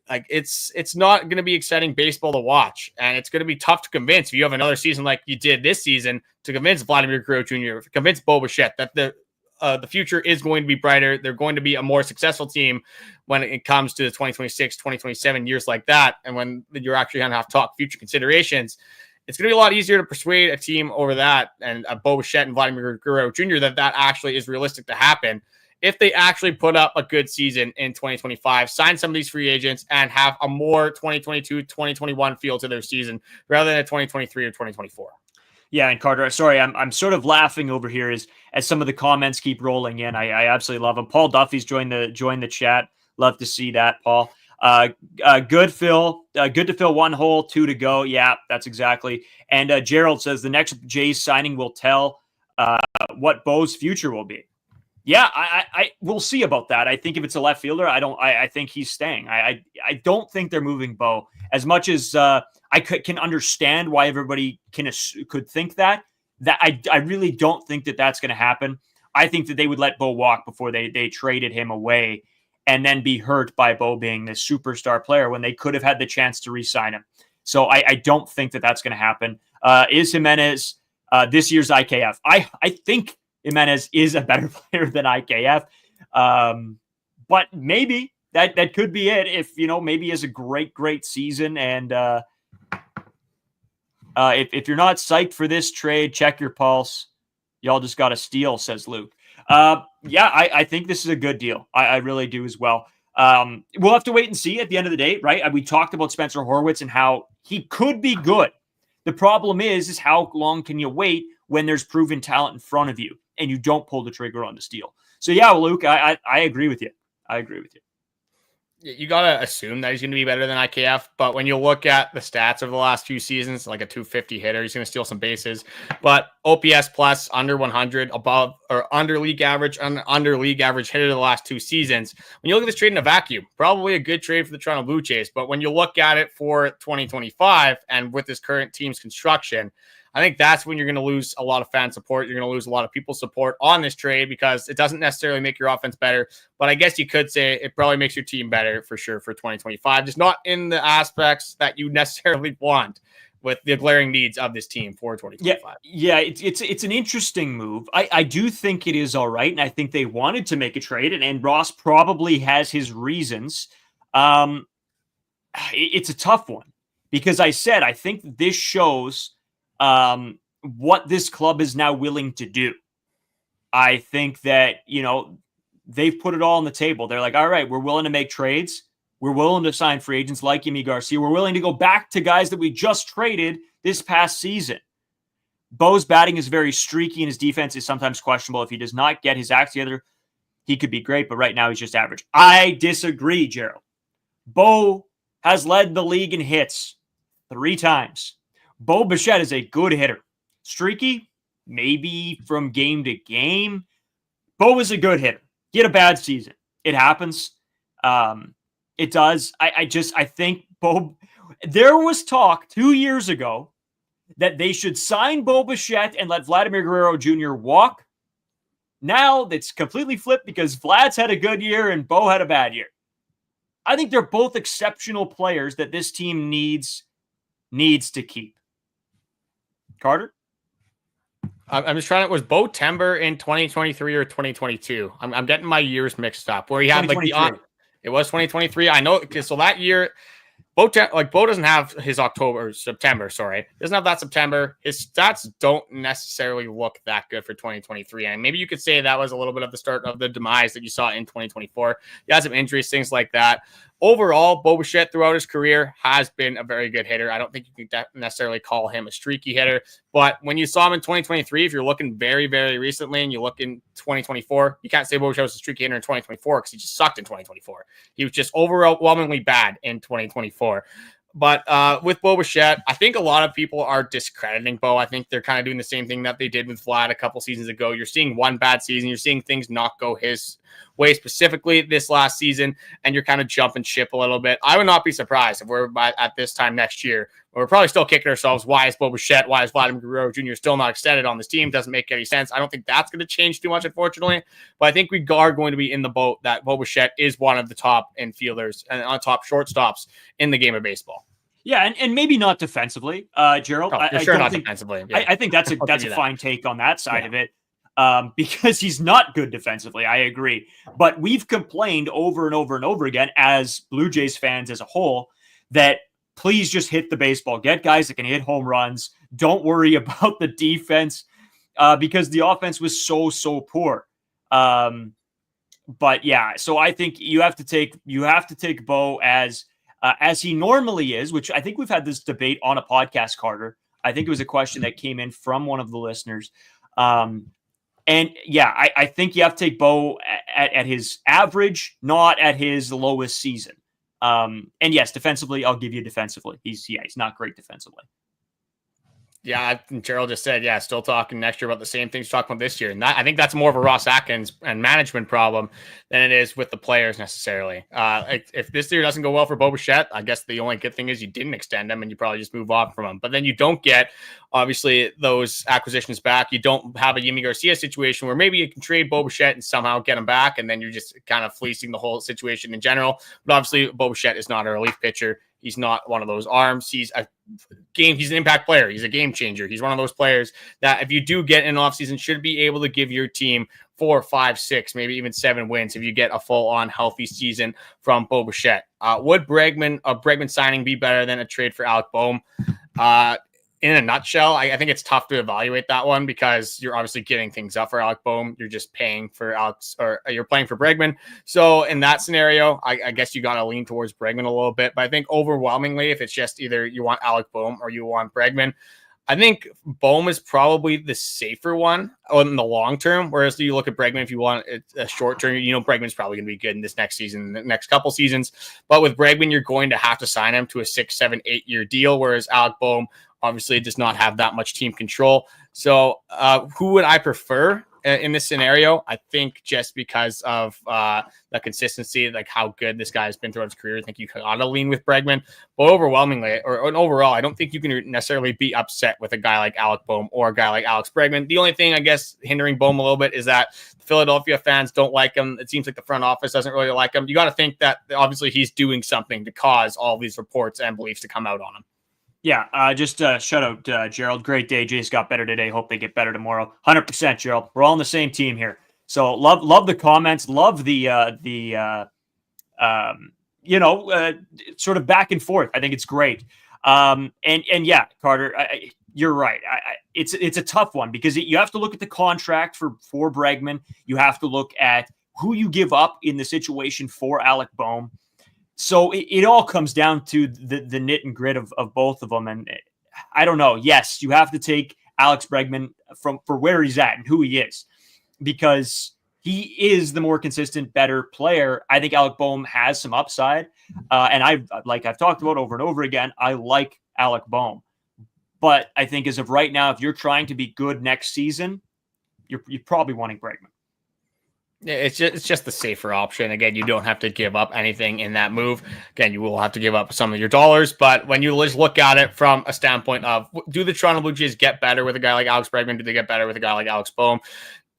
it's not going to be exciting baseball to watch, and it's going to be tough to convince if you have another season like you did this season to convince Vladimir Guerrero Jr., convince Bo Bichette that the future is going to be brighter. They're going to be a more successful team when it comes to the 2026, 2027 years like that, and when you're actually going to have to talk future considerations. It's going to be a lot easier to persuade a team over that and Bo Bichette and Vladimir Guerrero Jr. that actually is realistic to happen if they actually put up a good season in 2025, sign some of these free agents, and have a more 2022, 2021 feel to their season rather than a 2023 or 2024. Yeah, and Carter, sorry, I'm sort of laughing over here as some of the comments keep rolling in. I absolutely love them. Paul Duffy's joined the chat. Love to see that, Paul. Good, Phil. Good to fill one hole, 2 to go. Yeah, that's exactly. And Gerald says the next Jays signing will tell what Bo's future will be. Yeah, I we'll see about that. I think if it's a left fielder, I think he's staying. I don't think they're moving Bo as much as I can understand why everybody could think that I really don't think that that's going to happen. I think that they would let Bo walk before they traded him away and then be hurt by Bo being this superstar player when they could have had the chance to re-sign him. So I don't think that that's going to happen. Is Gimenez this year's IKF? I think Gimenez is a better player than IKF. But maybe that could be it if, maybe he has a great season. And if you're not psyched for this trade, check your pulse. Y'all just got to steal, says Luke. I think this is a good deal. I really do as well. We'll have to wait and see at the end of the day, right? We talked about Spencer Horwitz and how he could be good. The problem is how long can you wait when there's proven talent in front of you and you don't pull the trigger on the steal? So yeah, well, Luke, I agree with you. You got to assume that he's going to be better than IKF, but when you look at the stats over the last few seasons, like a 250 hitter, he's going to steal some bases, but OPS plus under 100, above or under league average hitter the last 2 seasons. When you look at this trade in a vacuum, probably a good trade for the Toronto Blue Jays, but when you look at it for 2025 and with this current team's construction, I think that's when you're going to lose a lot of fan support. You're going to lose a lot of people's support on this trade because it doesn't necessarily make your offense better. But I guess you could say it probably makes your team better for sure for 2025. Just not in the aspects that you necessarily want with the glaring needs of this team for 2025. Yeah, it's an interesting move. I do think it is all right, and I think they wanted to make a trade, and Ross probably has his reasons. It's a tough one because I think this shows what this club is now willing to do. I think that, they've put it all on the table. They're like, all right, we're willing to make trades. We're willing to sign free agents like Yimi Garcia. We're willing to go back to guys that we just traded this past season. Bo's batting is very streaky and his defense is sometimes questionable. If he does not get his act together, he could be great, but right now he's just average. I disagree, Gerald. Bo has led the league in hits 3 times. Bo Bichette is a good hitter. Streaky, maybe from game to game. Bo is a good hitter. He had a bad season. It happens. It does. I think Bo, there was talk 2 years ago that they should sign Bo Bichette and let Vladimir Guerrero Jr. walk. Now that's completely flipped because Vlad's had a good year and Bo had a bad year. I think they're both exceptional players that this team needs to keep. Carter? I'm just trying to, was Bo Timber in 2023 or 2022? I'm getting my years mixed up where he had like it was 2023. I know. So that year, Bo doesn't have his September, doesn't have that September. His stats don't necessarily look that good for 2023. And maybe you could say that was a little bit of the start of the demise that you saw in 2024. He had some injuries, things like that. Overall, Bo Bichette throughout his career has been a very good hitter. I don't think you can necessarily call him a streaky hitter, but when you saw him in 2023, if you're looking very, very recently and you look in 2024, you can't say Bo Bichette was a streaky hitter in 2024 because he just sucked in 2024. He was just overwhelmingly bad in 2024. But with Bo Bichette, I think a lot of people are discrediting Bo. I think they're kind of doing the same thing that they did with Vlad a couple seasons ago. You're seeing one bad season. You're seeing things not go his way, specifically this last season, and you're kind of jumping ship a little bit. I would not be surprised if we're at this time next year. We're probably still kicking ourselves. Why is Bo Bichette? Why is Vladimir Guerrero Jr. still not extended on this team? Doesn't make any sense. I don't think that's going to change too much, unfortunately. But I think we are going to be in the boat that Bo Bichette is one of the top infielders and on top shortstops in the game of baseball. Yeah, and maybe not defensively, Gerald. For sure, not defensively. Yeah. I think that's a fine take on that side of it, because he's not good defensively. I agree, but we've complained over and over and over again as Blue Jays fans as a whole that please just hit the baseball, get guys that can hit home runs. Don't worry about the defense because the offense was so poor. But yeah, so I think you have to take Bo as he normally is, which I think we've had this debate on a podcast, Carter. I think it was a question that came in from one of the listeners. And yeah, I think you have to take Bo at his average, not at his lowest season. And yes, defensively, I'll give you defensively. He's not great defensively. Yeah, Gerald just said, still talking next year about the same things talking about this year. And I think that's more of a Ross Atkins and management problem than it is with the players necessarily. If this year doesn't go well for Bo Bichette, I guess the only good thing is you didn't extend him and you probably just move on from him. But then you don't get, obviously, those acquisitions back. You don't have a Yimi Garcia situation where maybe you can trade Bo Bichette and somehow get him back, and then you're just kind of fleecing the whole situation in general. But obviously, Bo Bichette is not a relief pitcher. He's not one of those arms. He's an impact player. He's a game changer. He's one of those players that if you do get in offseason, should be able to give your team 4, 5, 6, maybe even 7 wins if you get a full-on healthy season from Bo Bichette. Would a Bregman signing be better than a trade for Alec Boehm? In a nutshell, I think it's tough to evaluate that one because you're obviously giving things up for Alec Boehm. You're just paying for you're playing for Bregman. So in that scenario, I guess you got to lean towards Bregman a little bit. But I think overwhelmingly, if it's just either you want Alec Boehm or you want Bregman, I think Boehm is probably the safer one in the long term. Whereas you look at Bregman, if you want a short term, Bregman's probably going to be good in this next season, the next couple seasons. But with Bregman, you're going to have to sign him to a 6, 7, 8 year deal. Whereas Alec Boehm obviously does not have that much team control. So who would I prefer in this scenario? I think just because of the consistency, like how good this guy has been throughout his career, I think you got to lean with Bregman. But overwhelmingly, or overall, I don't think you can necessarily be upset with a guy like Alec Boehm or a guy like Alex Bregman. The only thing, I guess, hindering Boehm a little bit is that Philadelphia fans don't like him. It seems like the front office doesn't really like him. You got to think that obviously he's doing something to cause all these reports and beliefs to come out on him. Yeah, just shout out Gerald. Great day. Jays got better today. Hope they get better tomorrow. 100%, Gerald. We're all on the same team here. So love the comments. Love the sort of back and forth. I think it's great. And yeah, Carter, you're right. It's a tough one because you have to look at the contract for Bregman. You have to look at who you give up in the situation for Alec Boehm. So it all comes down to the nit and grit of both of them. And I don't know. Yes, you have to take Alex Bregman for where he's at and who he is, because he is the more consistent, better player. I think Alec Boehm has some upside. And I've talked about over and over again, I like Alec Boehm. But I think as of right now, if you're trying to be good next season, you're probably wanting Bregman. It's just the safer option. Again, you don't have to give up anything in that move. Again, you will have to give up some of your dollars, but when you just look at it from a standpoint of, do the Toronto Blue Jays get better with a guy like Alex Bregman? Do they get better with a guy like Alex Boehm?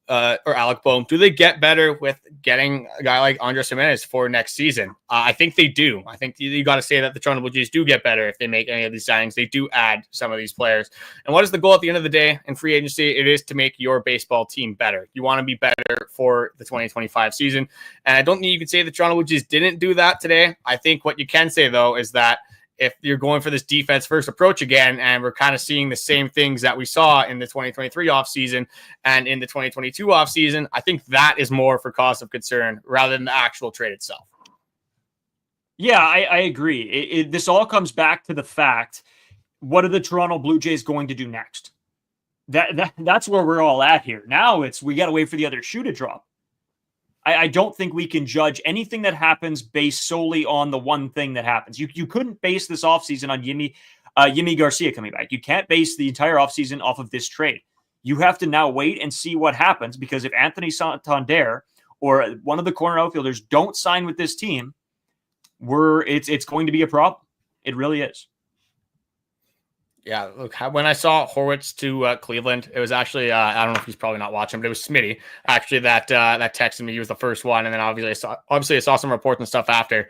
Or Alec Boehm, do they get better with getting a guy like Andres Gimenez for next season? I think they do. I think you got to say that the Toronto Blue Jays do get better if they make any of these signings. They do add some of these players. And what is the goal at the end of the day in free agency? It is to make your baseball team better. You want to be better for the 2025 season. And I don't think you can say the Toronto Blue Jays didn't do that today. I think what you can say, though, is that if you're going for this defense first approach again, and we're kind of seeing the same things that we saw in the 2023 offseason and in the 2022 offseason, I think that is more for cause of concern rather than the actual trade itself. Yeah, I agree. This all comes back to the fact, what are the Toronto Blue Jays going to do next? That's where we're all at here. Now we got to wait for the other shoe to drop. I don't think we can judge anything that happens based solely on the one thing that happens. You couldn't base this offseason on Yimi Garcia coming back. You can't base the entire offseason off of this trade. You have to now wait and see what happens, because if Anthony Santander or one of the corner outfielders don't sign with this team, it's going to be a problem. It really is. Yeah, look, when I saw Horwitz to Cleveland, it was actually, I don't know if he's probably not watching, but it was Smitty, actually, that texted me. He was the first one, and then obviously I saw some reports and stuff after.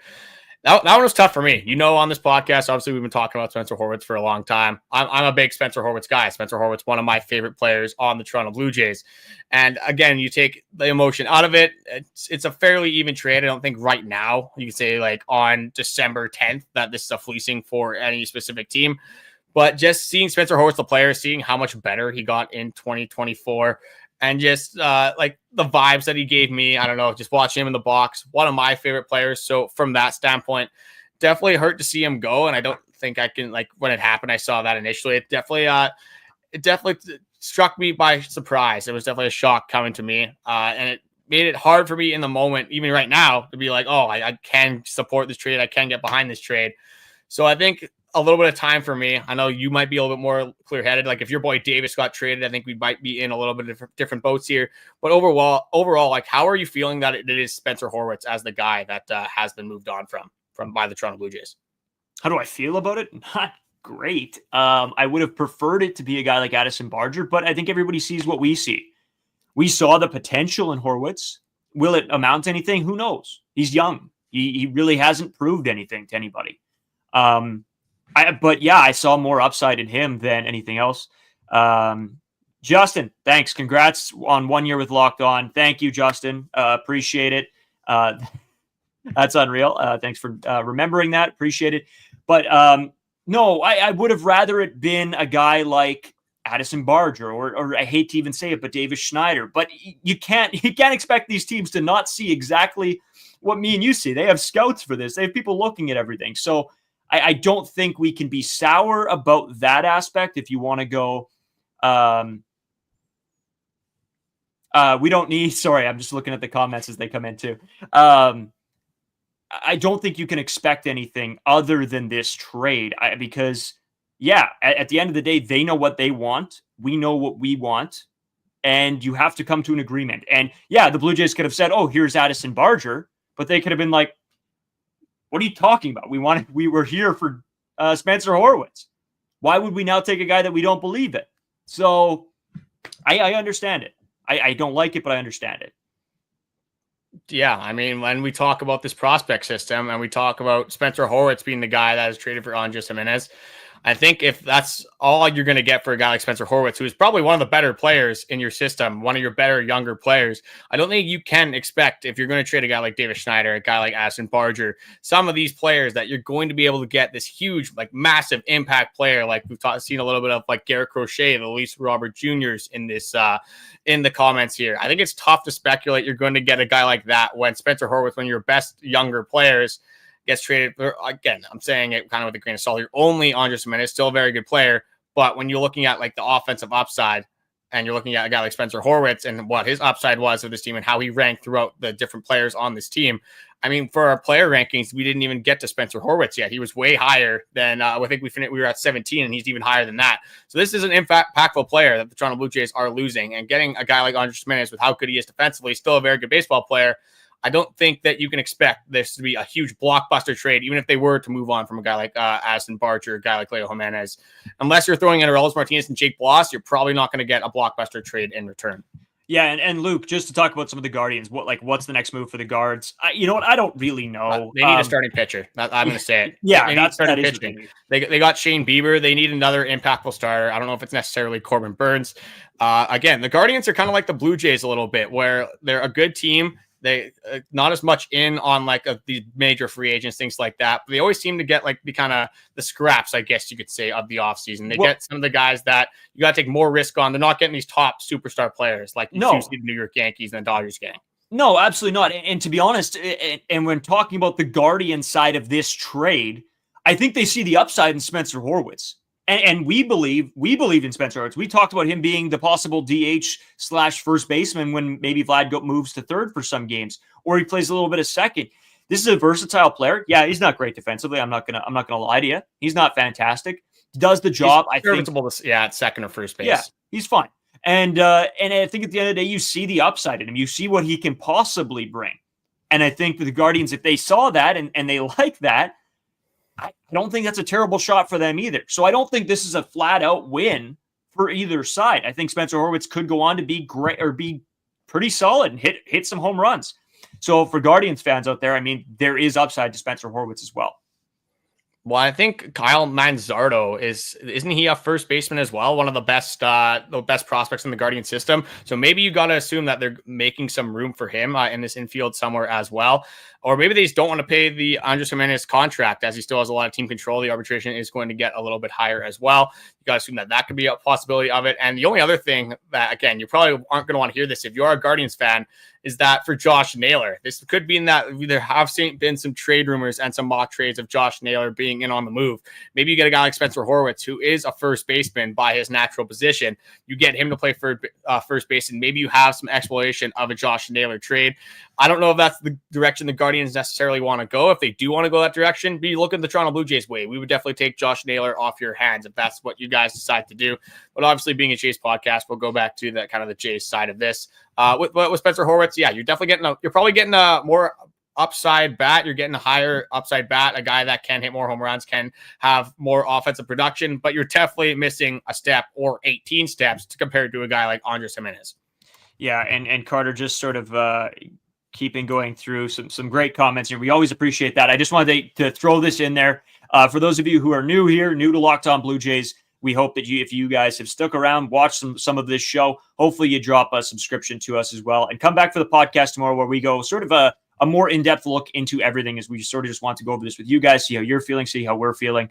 That one was tough for me. On this podcast, obviously, we've been talking about Spencer Horwitz for a long time. I'm a big Spencer Horwitz guy. Spencer Horwitz, one of my favorite players on the Toronto Blue Jays. And again, you take the emotion out of it. It's a fairly even trade. I don't think right now you can say like on December 10th that this is a fleecing for any specific team. But just seeing Spencer Horwitz, the player, seeing how much better he got in 2024, and just like the vibes that he gave me, I don't know, just watching him in the box, one of my favorite players. So from that standpoint, definitely hurt to see him go. And I don't think I can, like, when it happened, I saw that initially. It definitely struck me by surprise. It was definitely a shock coming to me. And it made it hard for me in the moment, even right now, to be like, oh, I can support this trade. I can get behind this trade. So I think a little bit of time for me. I know you might be a little bit more clear-headed. Like if your boy Davis got traded, I think we might be in a little bit of different boats here. But overall, like, how are you feeling that it is Spencer Horwitz as the guy that has been moved on from by the Toronto Blue Jays? How do I feel about it? Not great. I would have preferred it to be a guy like Addison Barger, but I think everybody sees what we see. We saw the potential in Horwitz. Will it amount to anything? Who knows? He's young. He really hasn't proved anything to anybody. But yeah, I saw more upside in him than anything else. Justin, thanks. Congrats on 1 year with Locked On. Thank you, Justin. Appreciate it. That's unreal. Thanks for remembering that. Appreciate it. But no, I would have rather it been a guy like Addison Barger, or I hate to even say it, but Davis Schneider. But you can't expect these teams to not see exactly what me and you see. They have scouts for this. They have people looking at everything. So I don't think we can be sour about that aspect. If you want to go, we don't need, sorry, I'm just looking at the comments as they come in too. I don't think you can expect anything other than this trade because yeah, at the end of the day, they know what they want. We know what we want, and you have to come to an agreement. And yeah, the Blue Jays could have said, oh, here's Addison Barger, but they could have been like, what are you talking about? We were here for Spencer Horwitz. Why would we now take a guy that we don't believe in? So I understand it. I don't like it, but I understand it. Yeah, I mean, when we talk about this prospect system and we talk about Spencer Horwitz being the guy that is traded for Andres Gimenez, I think if that's all you're going to get for a guy like Spencer Horwitz, who is probably one of the better players in your system, one of your better younger players, I don't think you can expect, if you're going to trade a guy like Davis Schneider, a guy like Addison Barger, some of these players that you're going to be able to get this huge, like massive impact player, like we've seen a little bit of like Garrett Crochet, the Luis Robert Jr.'s in this, in the comments here. I think it's tough to speculate you're going to get a guy like that when Spencer Horwitz, one of your best younger players, gets traded. Again, I'm saying it kind of with a grain of salt. You're only Andres Gimenez, still a very good player. But when you're looking at like the offensive upside, and you're looking at a guy like Spencer Horwitz and what his upside was of this team and how he ranked throughout the different players on this team. I mean, for our player rankings, we didn't even get to Spencer Horwitz yet. He was way higher than I think we were at 17, and he's even higher than that. So this is an impactful player that the Toronto Blue Jays are losing, and getting a guy like Andres Gimenez with how good he is defensively, still a very good baseball player. I don't think that you can expect this to be a huge blockbuster trade, even if they were to move on from a guy like Addison Barger, a guy like Leo Gimenez. Unless you're throwing in Arelis Martinez and Jake Bloss, you're probably not going to get a blockbuster trade in return. Yeah, and Luke, just to talk about some of the Guardians, what's the next move for the Guards? You know what? I don't really know. They need a starting pitcher. I'm going to say it. Yeah, they need starting pitching. They got Shane Bieber. They need another impactful starter. I don't know if it's necessarily Corbin Burns. Again, the Guardians are kind of like the Blue Jays a little bit, where they're a good team. They not as much in on like the major free agents, things like that. But they always seem to get like the kind of the scraps, I guess you could say, of the offseason. They get some of the guys that you got to take more risk on. They're not getting these top superstar players like you see the New York Yankees and the Dodgers getting. No, absolutely not. And to be honest, and when talking about the Guardian side of this trade, I think they see the upside in Spencer Horwitz. And we believe in Spencer Horwitz. We talked about him being the possible DH/first baseman when maybe Vlad moves to third for some games, or he plays a little bit of second. This is a versatile player. Yeah, he's not great defensively. I'm not gonna lie to you. He's not fantastic. Does the job. I think. At second or first base. Yeah, he's fine. And I think at the end of the day, you see the upside in him. You see what he can possibly bring. And I think the Guardians, if they saw that and they like that, I don't think that's a terrible shot for them either. So I don't think this is a flat out win for either side. I think Spencer Horwitz could go on to be great or be pretty solid and hit some home runs. So for Guardians fans out there, I mean, there is upside to Spencer Horwitz as well. Well, I think Kyle Manzardo isn't he a first baseman as well? One of the best prospects in the Guardian system. So maybe you got to assume that they're making some room for him in this infield somewhere as well. Or maybe they just don't want to pay the Andres Gimenez contract as he still has a lot of team control. The arbitration is going to get a little bit higher as well. You got to assume that could be a possibility of it. And the only other thing that, again, you probably aren't going to want to hear this if you're a Guardians fan, is that for Josh Naylor. This could be in that there have been some trade rumors and some mock trades of Josh Naylor being in on the move. Maybe you get a guy like Spencer Horwitz, who is a first baseman by his natural position. You get him to play for first base, and maybe you have some exploration of a Josh Naylor trade. I don't know if that's the direction the Guardians necessarily want to go. If they do want to go that direction, be looking the Toronto Blue Jays way. We would definitely take Josh Naylor off your hands if that's what you guys decide to do. But obviously, being a Jays podcast, we'll go back to that kind of the Jays side of this. With Spencer Horwitz, yeah, you're probably getting a more upside bat. You're getting a higher upside bat, a guy that can hit more home runs, can have more offensive production, but you're definitely missing a step or 18 steps compared to a guy like Andres Gimenez. Yeah, and Carter, just sort of keeping going through some great comments here. We always appreciate that. I just wanted to throw this in there. For those of you who are new to Locked On Blue Jays, we hope that if you guys have stuck around, watched some of this show, hopefully you drop a subscription to us as well, and come back for the podcast tomorrow where we go sort of a more in-depth look into everything, as we sort of just want to go over this with you guys, see how you're feeling, see how we're feeling.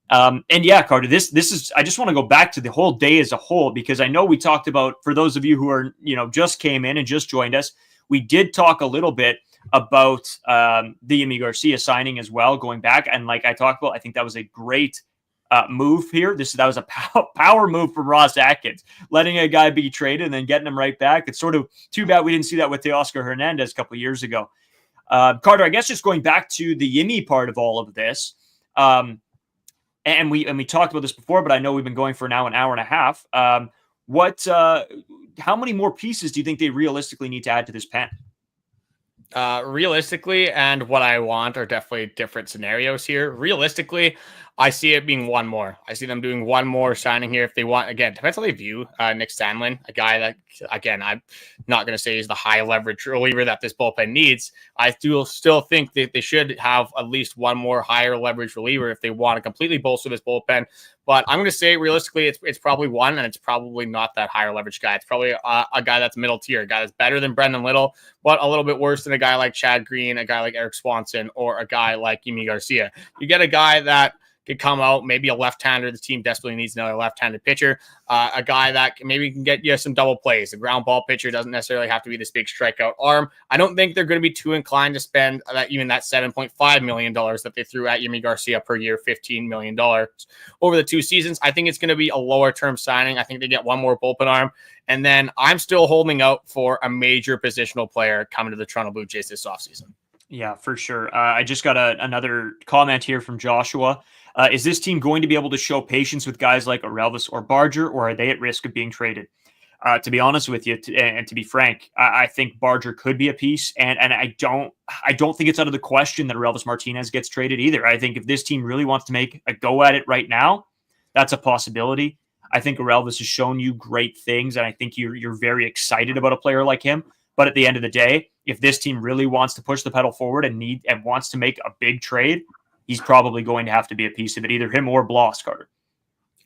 And yeah, Carter, this is, I just want to go back to the whole day as a whole, because I know we talked about, for those of you who are, just came in and just joined us, we did talk a little bit about the Yimi Garcia signing as well, going back. And like I talked about, I think that was a great move here. That was a power move from Ross Atkins, letting a guy be traded and then getting him right back. It's sort of too bad we didn't see that with Teoscar Hernandez a couple of years ago. Carter, I guess just going back to the Yimi part of all of this, and we talked about this before, but I know we've been going for now an hour and a half. How many more pieces do you think they realistically need to add to this pen? Realistically, and what I want are definitely different scenarios here. Realistically, I see it being one more. I see them doing one more signing here if they want. Again, depends how they view Nick Sandlin, a guy that, again, I'm not going to say is the high leverage reliever that this bullpen needs. I do still think that they should have at least one more higher leverage reliever if they want to completely bolster this bullpen. But I'm going to say realistically, it's probably one, and it's probably not that higher leverage guy. It's probably a guy that's middle tier, a guy that's better than Brendan Little, but a little bit worse than a guy like Chad Green, a guy like Eric Swanson, or a guy like Yimi Garcia. You get a guy that could come out, maybe a left-hander. The team desperately needs another left-handed pitcher, a guy that maybe can get you some double plays. The ground ball pitcher doesn't necessarily have to be this big strikeout arm. I don't think they're going to be too inclined to spend even that $7.5 million that they threw at Yimi Garcia per year, $15 million over the 2 seasons. I think it's going to be a lower term signing. I think they get one more bullpen arm. And then I'm still holding out for a major positional player coming to the Toronto Blue Jays this offseason. Yeah, for sure. I just got another comment here from Joshua. Is this team going to be able to show patience with guys like Orelvis or Barger, or are they at risk of being traded? To be honest with you, and to be frank, I think Barger could be a piece, and I don't think it's out of the question that Orelvis Martinez gets traded either. I think if this team really wants to make a go at it right now, that's a possibility. I think Orelvis has shown you great things, and I think you're very excited about a player like him. But at the end of the day, if this team really wants to push the pedal forward and wants to make a big trade, he's probably going to have to be a piece of it, either him or Bloss, Carter.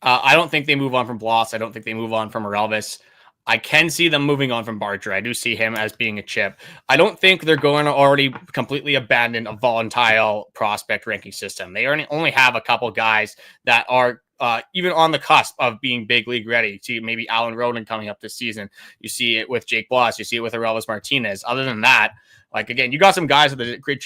I don't think they move on from Bloss. I don't think they move on from Orelvis. I can see them moving on from Barger. I do see him as being a chip. I don't think they're going to already completely abandon a volatile prospect ranking system. They only have a couple guys that are even on the cusp of being big league ready. You see maybe Alan Roden coming up this season. You see it with Jake Bloss. You see it with Orelvis Martinez. Other than that, like, again, you got some guys at the great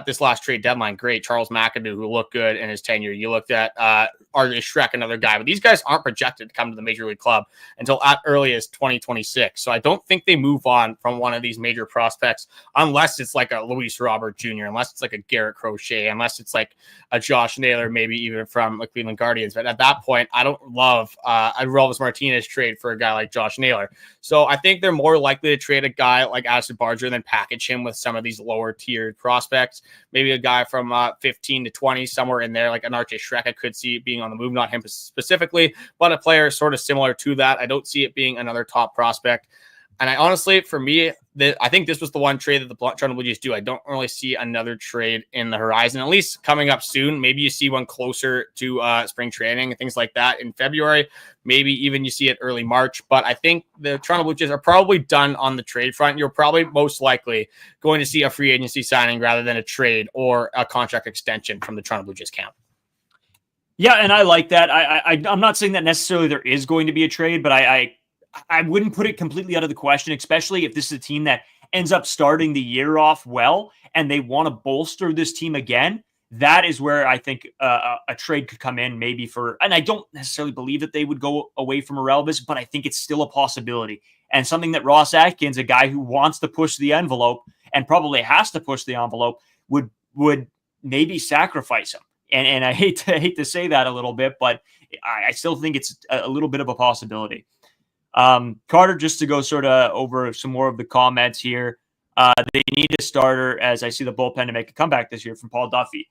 this last trade deadline. Great. Charles McAdoo, who looked good in his tenure. You looked at RJ Schreck, another guy. But these guys aren't projected to come to the Major League club until at early as 2026. So I don't think they move on from one of these major prospects unless it's like a Luis Robert Jr., unless it's like a Garrett Crochet, unless it's like a Josh Naylor, maybe even from the Cleveland Guardians. But at that point, I don't love a Orelvis Martinez trade for a guy like Josh Naylor. So I think they're more likely to trade a guy like Addison Barger than package him with some of these lower tiered prospects. Maybe a guy from 15 to 20, somewhere in there, like an RJ Schreck I could see being on the move, not him specifically, but a player sort of similar to that. I don't see it being another top prospect. And I honestly, for me, I think this was the one trade that the Toronto Blue Jays do. I don't really see another trade in the horizon, at least coming up soon. Maybe you see one closer to spring training and things like that in February. Maybe even you see it early March. But I think the Toronto Blue Jays are probably done on the trade front. You're probably most likely going to see a free agency signing rather than a trade or a contract extension from the Toronto Blue Jays camp. Yeah, and I like that. I'm not saying that necessarily there is going to be a trade, but I wouldn't put it completely out of the question, especially if this is a team that ends up starting the year off well and they want to bolster this team again. That is where I think a trade could come in, maybe and I don't necessarily believe that they would go away from Orelvis, but I think it's still a possibility. And something that Ross Atkins, a guy who wants to push the envelope and probably has to push the envelope, would maybe sacrifice him. And I hate to say that a little bit, but I still think it's a little bit of a possibility. Carter, just to go sort of over some more of the comments here. They need a starter, as I see the bullpen, to make a comeback this year from Paul Duffy.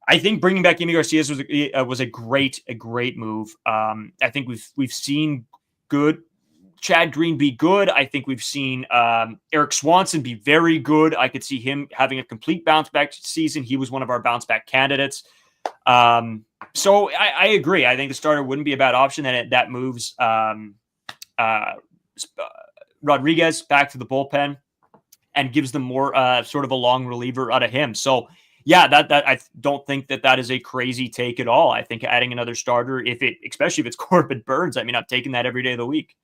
I think bringing back Yimi Garcia was a great move. I think we've seen good Chad Green be good. I think we've seen Eric Swanson be very good. I could see him having a complete bounce back season. He was one of our bounce back candidates. So I agree. I think the starter wouldn't be a bad option. That moves Rodriguez back to the bullpen and gives them more sort of a long reliever out of him. So yeah, that I don't think that is a crazy take at all. I think adding another starter, especially if it's Corbin Burns, I mean, I'm taking that every day of the week.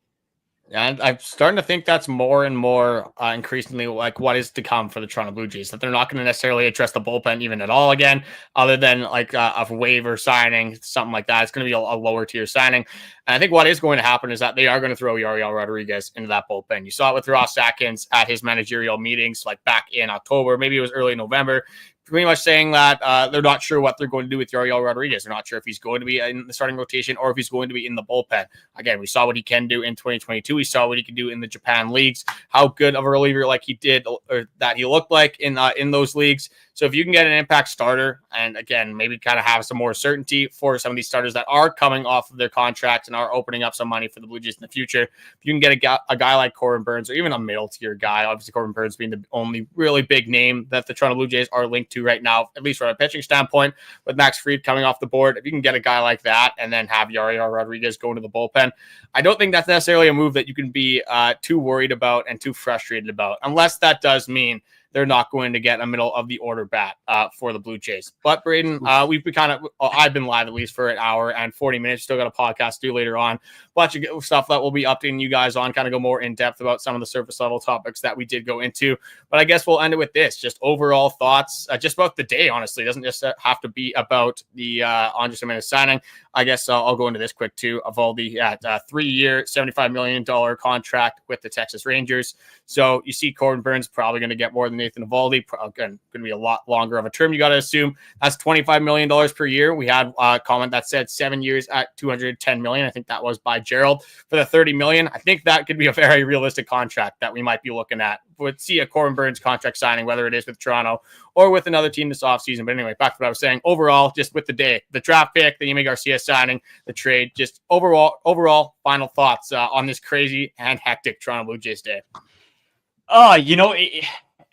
And I'm starting to think that's more and more increasingly like what is to come for the Toronto Blue Jays, that they're not going to necessarily address the bullpen even at all again, other than like a waiver signing, something like that. It's going to be a lower tier signing. And I think what is going to happen is that they are going to throw Yariel Rodriguez into that bullpen. You saw it with Ross Atkins at his managerial meetings, like back in October, maybe it was early November, pretty much saying that they're not sure what they're going to do with Yariel Rodriguez. They're not sure if he's going to be in the starting rotation or if he's going to be in the bullpen. Again, we saw what he can do in 2022. We saw what he can do in the Japan leagues, how good of a reliever like he did or that he looked like in those leagues. So if you can get an impact starter and, again, maybe kind of have some more certainty for some of these starters that are coming off of their contracts and are opening up some money for the Blue Jays in the future, if you can get a guy like Corbin Burns or even a middle tier guy, obviously Corbin Burns being the only really big name that the Toronto Blue Jays are linked to right now, at least from a pitching standpoint, with Max Fried coming off the board. If you can get a guy like that and then have Yariel Rodriguez go into the bullpen, I don't think that's necessarily a move that you can be too worried about and too frustrated about, unless that does mean they're not going to get a middle of the order bat for the Blue Jays. But Braden, we've been I've been live at least for an hour and 40 minutes. Still got a podcast to do later on. Bunch of stuff that we'll be updating you guys on, kind of go more in depth about some of the surface level topics that we did go into. But I guess we'll end it with this, just overall thoughts, just about the day, honestly. It doesn't just have to be about the Andres Gimenez signing. I guess I'll go into this quick too. Evaldi at 3-year, $75 million contract with the Texas Rangers. So you see Corbin Burns probably going to get more than Nathan Evaldi. Again, going to be a lot longer of a term. You got to assume that's $25 million per year. We had a comment that said 7 years at $210 million. I think that was by Gerald for the $30 million. I think that could be a very realistic contract that we might be looking at. Would see a Corbin Burns contract signing, whether it is with Toronto or with another team this offseason. But anyway, back to what I was saying. Overall, just with the day, the draft pick, the Yimi Garcia signing, the trade, just overall final thoughts on this crazy and hectic Toronto Blue Jays day.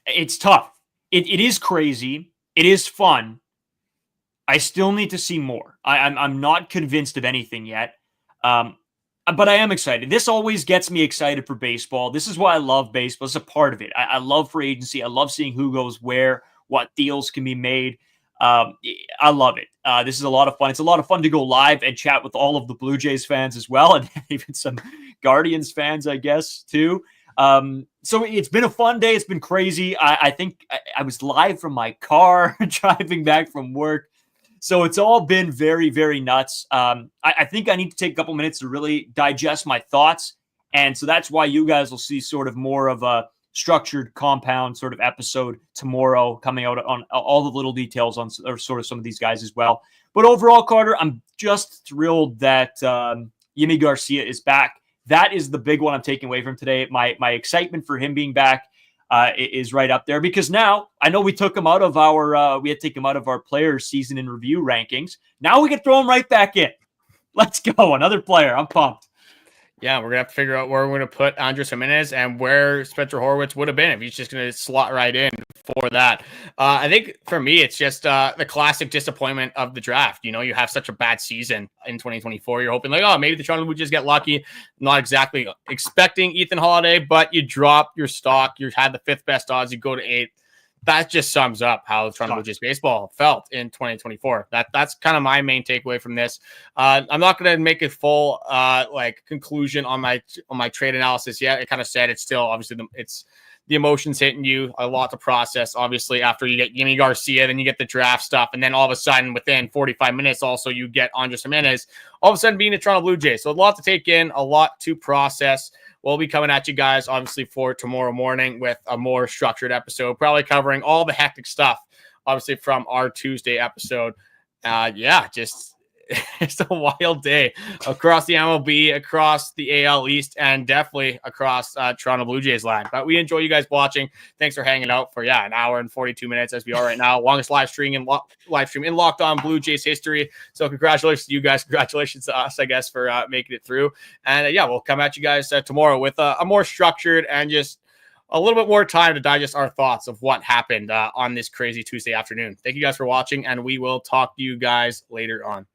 It's tough. It is crazy. It is fun. I still need to see more. I'm not convinced of anything yet. But I am excited. This always gets me excited for baseball. This is why I love baseball. It's a part of it. I love free agency. I love seeing who goes where, what deals can be made. I love it. This is a lot of fun. It's a lot of fun to go live and chat with all of the Blue Jays fans as well, and even some Guardians fans, I guess, too. So it's been a fun day. It's been crazy. I think I was live from my car driving back from work. So it's all been very, very nuts. I think I need to take a couple minutes to really digest my thoughts. And so that's why you guys will see sort of more of a structured compound sort of episode tomorrow coming out on all the little details on or sort of some of these guys as well. But overall, Carter, I'm just thrilled that Yimi Garcia is back. That is the big one I'm taking away from today. My excitement for him being back is right up there, because now I know we took him out of our we had to take him out of our players season in review rankings. Now we can throw him right back in. Let's go. Another player. I'm pumped. Yeah, we're going to have to figure out where we're going to put Andres Gimenez and where Spencer Horwitz would have been if he's just going to slot right in for that. I think for me, it's just the classic disappointment of the draft. You know, you have such a bad season in 2024. You're hoping like, oh, maybe the Toronto Blue Jays get lucky. Not exactly expecting Ethan Holiday, but you drop your stock. You had the 5th best odds. You go to 8th. That just sums up how Toronto Blue Jays baseball felt in 2024. That's kind of my main takeaway from this. I'm not going to make a full conclusion on my trade analysis yet. It kind of said it's still obviously it's the emotions hitting you, a lot to process. Obviously, after you get Yimi Garcia, then you get the draft stuff, and then all of a sudden, within 45 minutes, also you get Andres Gimenez. All of a sudden, being a Toronto Blue Jays, so a lot to take in, a lot to process. We'll be coming at you guys, obviously, for tomorrow morning with a more structured episode, probably covering all the hectic stuff, obviously, from our Tuesday episode. Just it's a wild day across the MLB, across the AL East, and definitely across Toronto Blue Jays land. But we enjoy you guys watching. Thanks for hanging out for an hour and 42 minutes as we are right now. Longest live stream in Locked On Blue Jays history. So congratulations to you guys. Congratulations to us, I guess, for making it through. And we'll come at you guys tomorrow with a more structured and just a little bit more time to digest our thoughts of what happened on this crazy Tuesday afternoon. Thank you guys for watching, and we will talk to you guys later on.